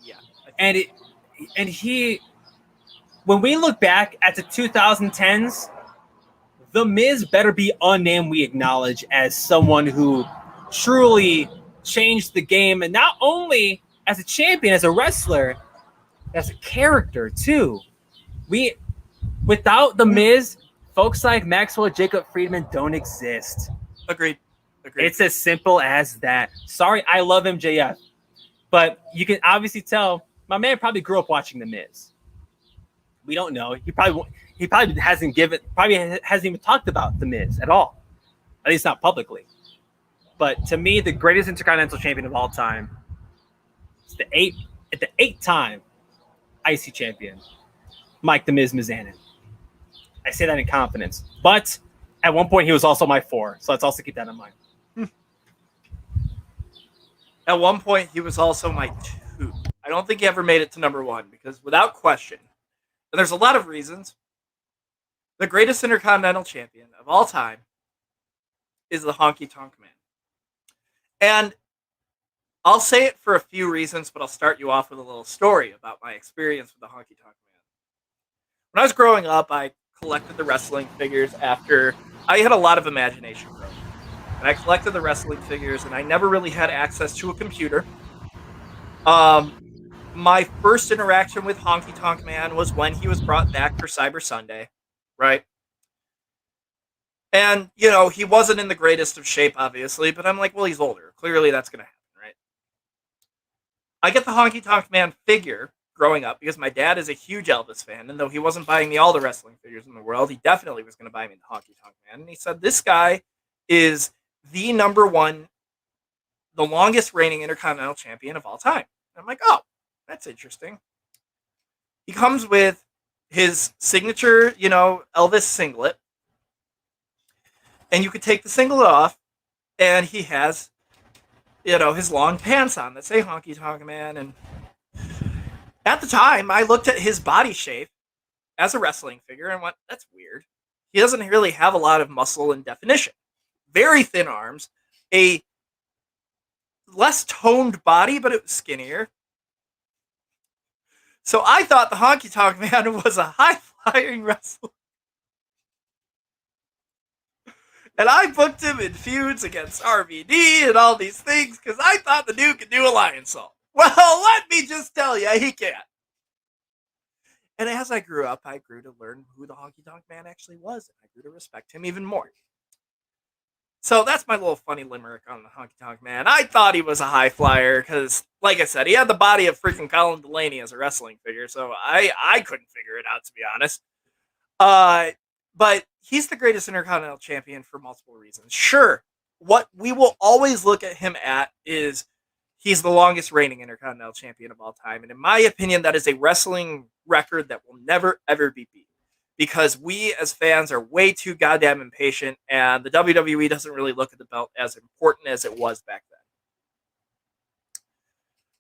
Yeah. And he, when we look back at the 2010s, The Miz better be a name we acknowledge as someone who truly changed the game, and not only as a champion, as a wrestler, as a character too. Without The Miz, folks like Maxwell Jacob Friedman don't exist. Agreed. It's as simple as that. Sorry, I love MJF, but you can obviously tell my man probably grew up watching The Miz. We don't know. He probably hasn't even talked about The Miz at all, at least not publicly. But to me, the greatest Intercontinental Champion of all time is the eight-time IC champion, Mike The Miz Mizanin. I say that in confidence. But at one point, he was also my 4. So let's also keep that in mind. At one point, he was also my 2. I don't think he ever made it to number 1 because without question, and there's a lot of reasons, the greatest Intercontinental Champion of all time is the Honky Tonk Man. And I'll say it for a few reasons, but I'll start you off with a little story about my experience with the Honky Tonk Man. When I was growing up, I collected the wrestling figures after I had a lot of imagination growing up. And I collected the wrestling figures, and I never really had access to a computer. My first interaction with Honky Tonk Man was when he was brought back for Cyber Sunday, right? And, he wasn't in the greatest of shape, obviously, but I'm like, well, he's older. Clearly that's going to happen. I get the Honky Tonk Man figure growing up because my dad is a huge Elvis fan, and though he wasn't buying me all the wrestling figures in the world, he definitely was going to buy me the Honky Tonk Man. And he said, this guy is the number 1, the longest reigning Intercontinental Champion of all time. And I'm like, oh, that's interesting. He comes with his signature, Elvis singlet. And you could take the singlet off, and he has, his long pants on that say Honky Tonk Man. And at the time, I looked at his body shape as a wrestling figure and went, that's weird. He doesn't really have a lot of muscle and definition. Very thin arms, a less toned body, but it was skinnier. So I thought the Honky Tonk Man was a high-flying wrestler. And I booked him in feuds against RVD and all these things because I thought the dude could do a lion salt. Well, let me just tell you, he can't. And as I grew up, I grew to learn who the Honky Tonk Man actually was, and I grew to respect him even more. So that's my little funny limerick on the Honky Tonk Man. I thought he was a high flyer because, like I said, he had the body of freaking Colin Delaney as a wrestling figure, so I couldn't figure it out, to be honest. But he's the greatest Intercontinental Champion for multiple reasons. Sure, what we will always look at him at is he's the longest reigning Intercontinental Champion of all time. And in my opinion, that is a wrestling record that will never, ever be beat. Because we as fans are way too goddamn impatient, and the WWE doesn't really look at the belt as important as it was back then.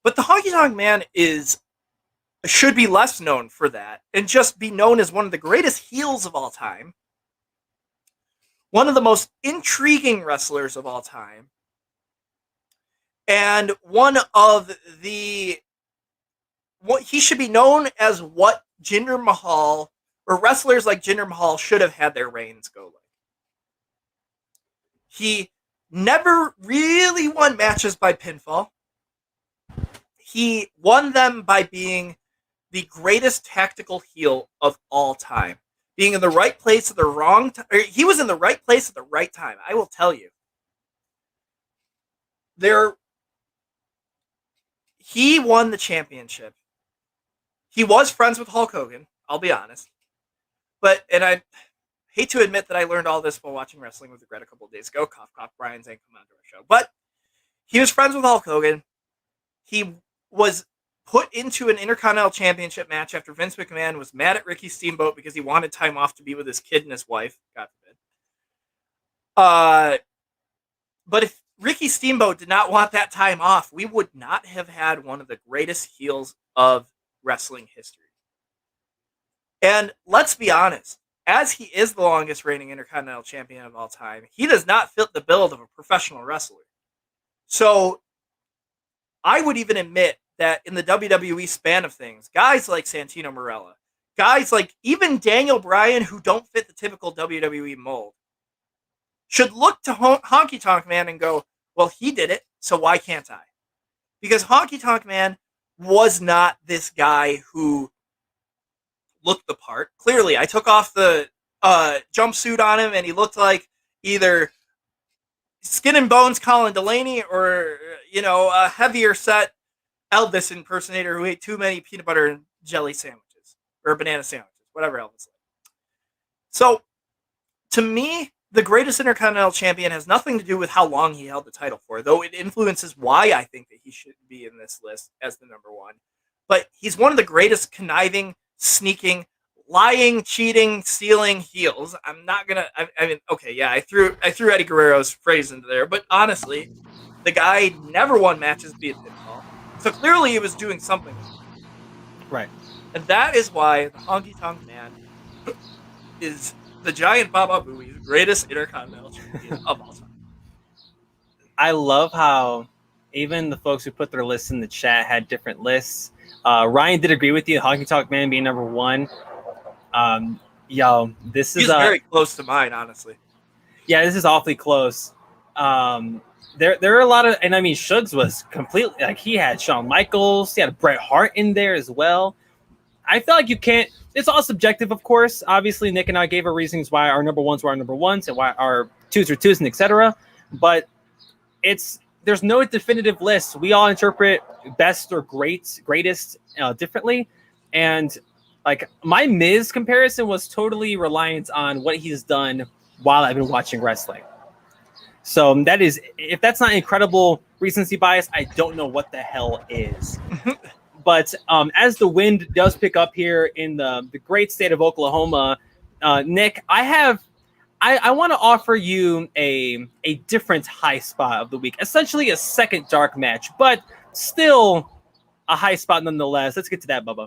But the Honky Tonk Man should be less known for that and just be known as one of the greatest heels of all time, one of the most intriguing wrestlers of all time, and he should be known as what Jinder Mahal or wrestlers like Jinder Mahal should have had their reigns go like. He never really won matches by pinfall. He won them by being the greatest tactical heel of all time. Being in the right place at the wrong time. He was in the right place at the right time. I will tell you. He won the championship. He was friends with Hulk Hogan, I'll be honest. And I hate to admit that I learned all this while watching Wrestling with Regret a couple of days ago. Cough, cough, Brian's ain't come on to our show. But he was friends with Hulk Hogan. He was put into an Intercontinental Championship match after Vince McMahon was mad at Ricky Steamboat because he wanted time off to be with his kid and his wife. God forbid. But if Ricky Steamboat did not want that time off, we would not have had one of the greatest heels of wrestling history. And let's be honest, as he is the longest reigning Intercontinental Champion of all time, he does not fit the bill of a professional wrestler. So I would even admit that in the WWE span of things, guys like Santino Marella, guys like even Daniel Bryan, who don't fit the typical WWE mold, should look to Honky Tonk Man and go, well, he did it, so why can't I? Because Honky Tonk Man was not this guy who looked the part. Clearly, I took off the jumpsuit on him, and he looked like either Skin and Bones Colin Delaney or, a heavier set Elvis impersonator who ate too many peanut butter and jelly sandwiches or banana sandwiches, whatever Elvis liked. So, to me, the greatest Intercontinental Champion has nothing to do with how long he held the title for, though it influences why I think that he should be in this list as the number one. But he's one of the greatest conniving, sneaking, lying, cheating, stealing heels. I'm not gonna. I threw Eddie Guerrero's phrase into there, but honestly, the guy never won matches via pinfall, so clearly he was doing something. Right, and that is why the Honky Tonk Man is the Giant Baba Booey's greatest Intercontinental Champion of all time. I love how even the folks who put their lists in the chat had different lists. Ryan did agree with you, Honky Tonk Man being number one. This is very close to mine, honestly. Yeah, this is awfully close. There are a lot of, and I mean, Shugs was completely like he had Shawn Michaels, he had Bret Hart in there as well. I feel like you can't. It's all subjective, of course. Obviously, Nick and I gave our reasons why our number ones were our number ones and why our twos are twos and etc. But there's no definitive list. We all interpret best or greatest differently, and like my Miz comparison was totally reliant on what he's done while I've been watching wrestling. So that is, if that's not incredible recency bias, I don't know what the hell is. But as the wind does pick up here in the great state of Oklahoma, Nick, I want to offer you a different high spot of the week, essentially a second dark match, but still a high spot nonetheless. Let's get to that, Bubba.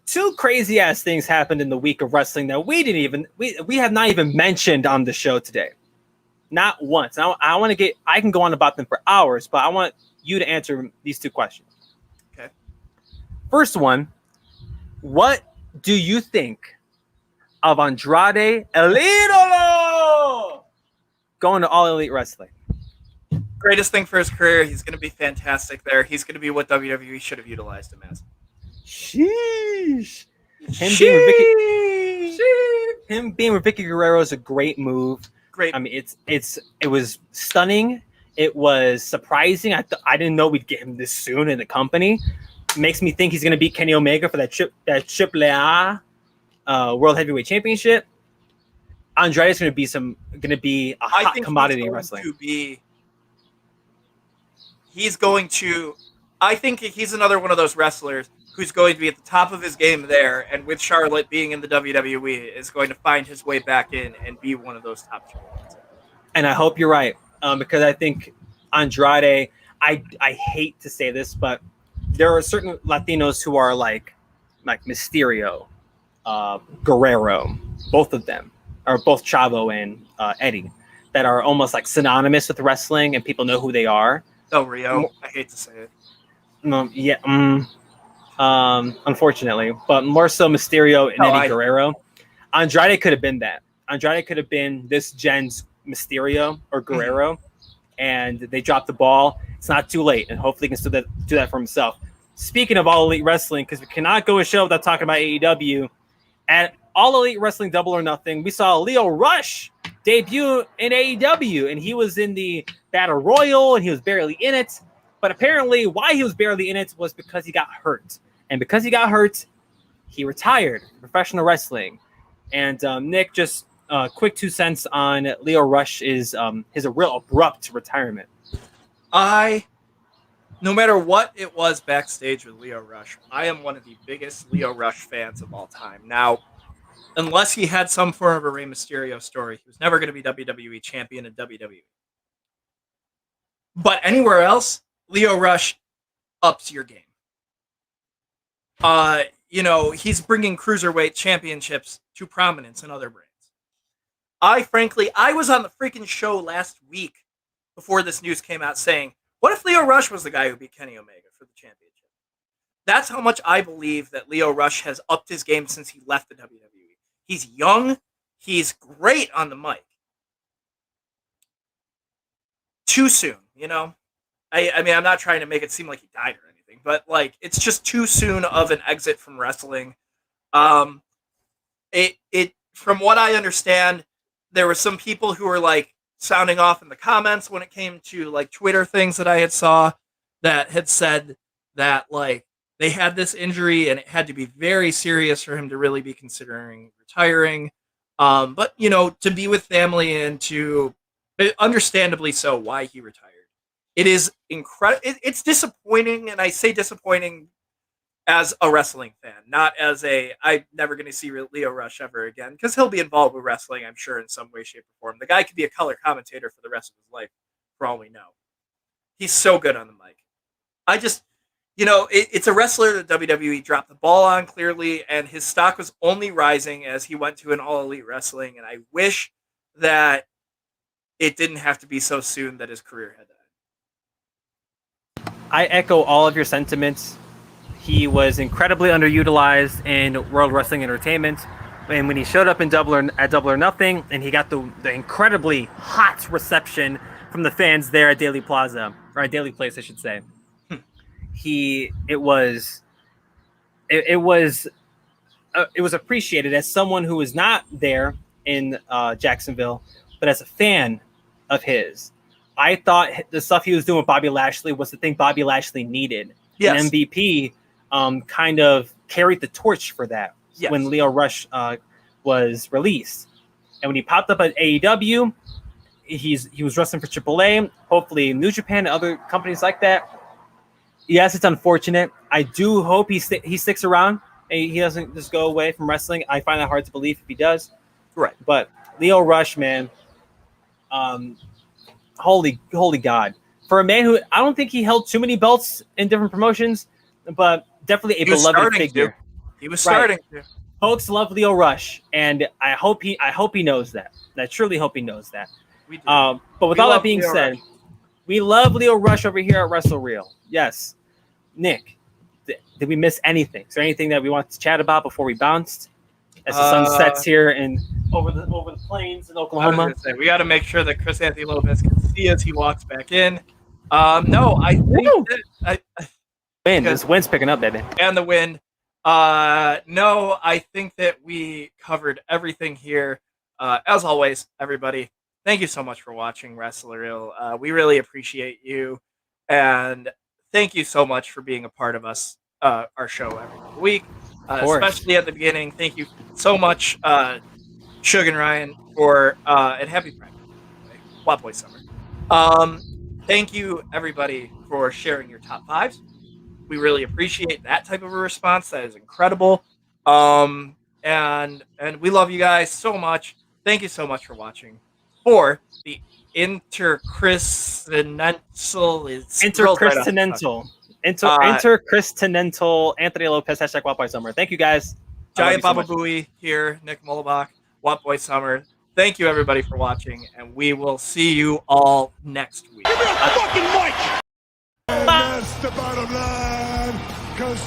Two crazy ass things happened in the week of wrestling that we have not even mentioned on the show today. Not once. I can go on about them for hours, but I want you to answer these two questions. Okay. First one, what do you think of Andrade El Idolo going to All Elite Wrestling? Greatest thing for his career. He's going to be fantastic there. He's going to be what WWE should have utilized him as. Sheesh. Him being with Vicky Guerrero is a great move. Great. I mean, it was stunning. It was surprising. I didn't know we'd get him this soon in the company. Makes me think he's going to beat Kenny Omega for that Triple A World Heavyweight Championship. Andrade is going to be a hot commodity in wrestling. I think he's another one of those wrestlers who's going to be at the top of his game there, and with Charlotte being in the WWE, is going to find his way back in and be one of those top champions. And I hope you're right, because I think Andrade, I hate to say this, but there are certain Latinos who are like Mysterio, Guerrero, both of them, or both Chavo and Eddie, that are almost like synonymous with wrestling, and people know who they are. Oh, Rio. I hate to say it. No, yeah. Unfortunately, but more so Mysterio and Eddie Guerrero. Andrade could have been that. Andrade could have been this gen's Mysterio or Guerrero, and they dropped the ball. It's not too late, and hopefully he can still do that for himself. Speaking of All Elite Wrestling, because we cannot go a show without talking about AEW, at All Elite Wrestling Double or Nothing, we saw Lio Rush debut in AEW, and he was in the Battle Royal, and he was barely in it. But apparently, why he was barely in it was because he got hurt. And because he got hurt, he retired from professional wrestling. And Nick, just quick 2 cents on Lio Rush is his a real abrupt retirement. No matter what it was backstage with Lio Rush, I am one of the biggest Lio Rush fans of all time. Now, unless he had some form of a Rey Mysterio story, he was never going to be WWE champion in WWE. But anywhere else, Lio Rush ups your game. He's bringing cruiserweight championships to prominence in other brands. I was on the freaking show last week before this news came out saying, what if Lio Rush was the guy who beat Kenny Omega for the championship? That's how much I believe that Lio Rush has upped his game since he left the WWE. He's young. He's great on the mic. Too soon, I mean, I'm not trying to make it seem like he died or anything, but it's just too soon of an exit from wrestling. From what I understand, there were some people who were sounding off in the comments when it came to Twitter things that I had saw that had said that they had this injury and it had to be very serious for him to really be considering retiring. But to be with family and to understandably so why he retired. It is incredible. It's disappointing, and I say disappointing as a wrestling fan, not as I'm never going to see Lio Rush ever again, because he'll be involved with wrestling, I'm sure, in some way, shape, or form. The guy could be a color commentator for the rest of his life, for all we know. He's so good on the mic. I just, it's a wrestler that WWE dropped the ball on, clearly, and his stock was only rising as he went to an All Elite Wrestling, and I wish that it didn't have to be so soon that his career had to end. I echo all of your sentiments. He was incredibly underutilized in World Wrestling Entertainment. And when he showed up in Double or Nothing, and he got the incredibly hot reception from the fans there at Daily Plaza, or at Daily Place, I should say. It was appreciated as someone who was not there in Jacksonville, but as a fan of his. I thought the stuff he was doing with Bobby Lashley was the thing Bobby Lashley needed. Yes. And MVP kind of carried the torch for that when Lio Rush was released. And when he popped up at AEW, he was wrestling for AAA, hopefully New Japan and other companies like that. Yes, it's unfortunate. I do hope he sticks around and he doesn't just go away from wrestling. I find that hard to believe if he does. Right. But Lio Rush, man, holy God. For a man who I don't think he held too many belts in different promotions, but definitely a beloved figure. He was starting to. Folks love Lio Rush, and I hope he knows that. I truly hope he knows that. We do. But with all that being said, we love Lio Rush over here at Wrestle Reel. Yes. Nick, did we miss anything? Is there anything that we want to chat about before we bounced? As the sun sets here and over the plains in Oklahoma. I was gonna say, we got to make sure that Chris Anthony Lopez can see as he walks back in. No, I think this wind's picking up, baby. And the wind. No, I think that we covered everything here. As always, everybody, thank you so much for watching Wrestle Reel. We really appreciate you, and thank you so much for being a part of us, our show every week, especially at the beginning. Thank you so much, Suge and Ryan, for and happy Pride, Wild Boy Summer. Thank you, everybody, for sharing your top fives. We really appreciate that type of a response. That is incredible. And we love you guys so much. Thank you so much for watching. For the Intercontinental Anthony Lopez # Wild Boy Summer. Thank you guys. Giant Baba Booey here, Nick Mullebach, Wild Boy Summer. Thank you, everybody, for watching, and we will see you all next week. Give me a fucking mic! And that's the bottom line, 'cause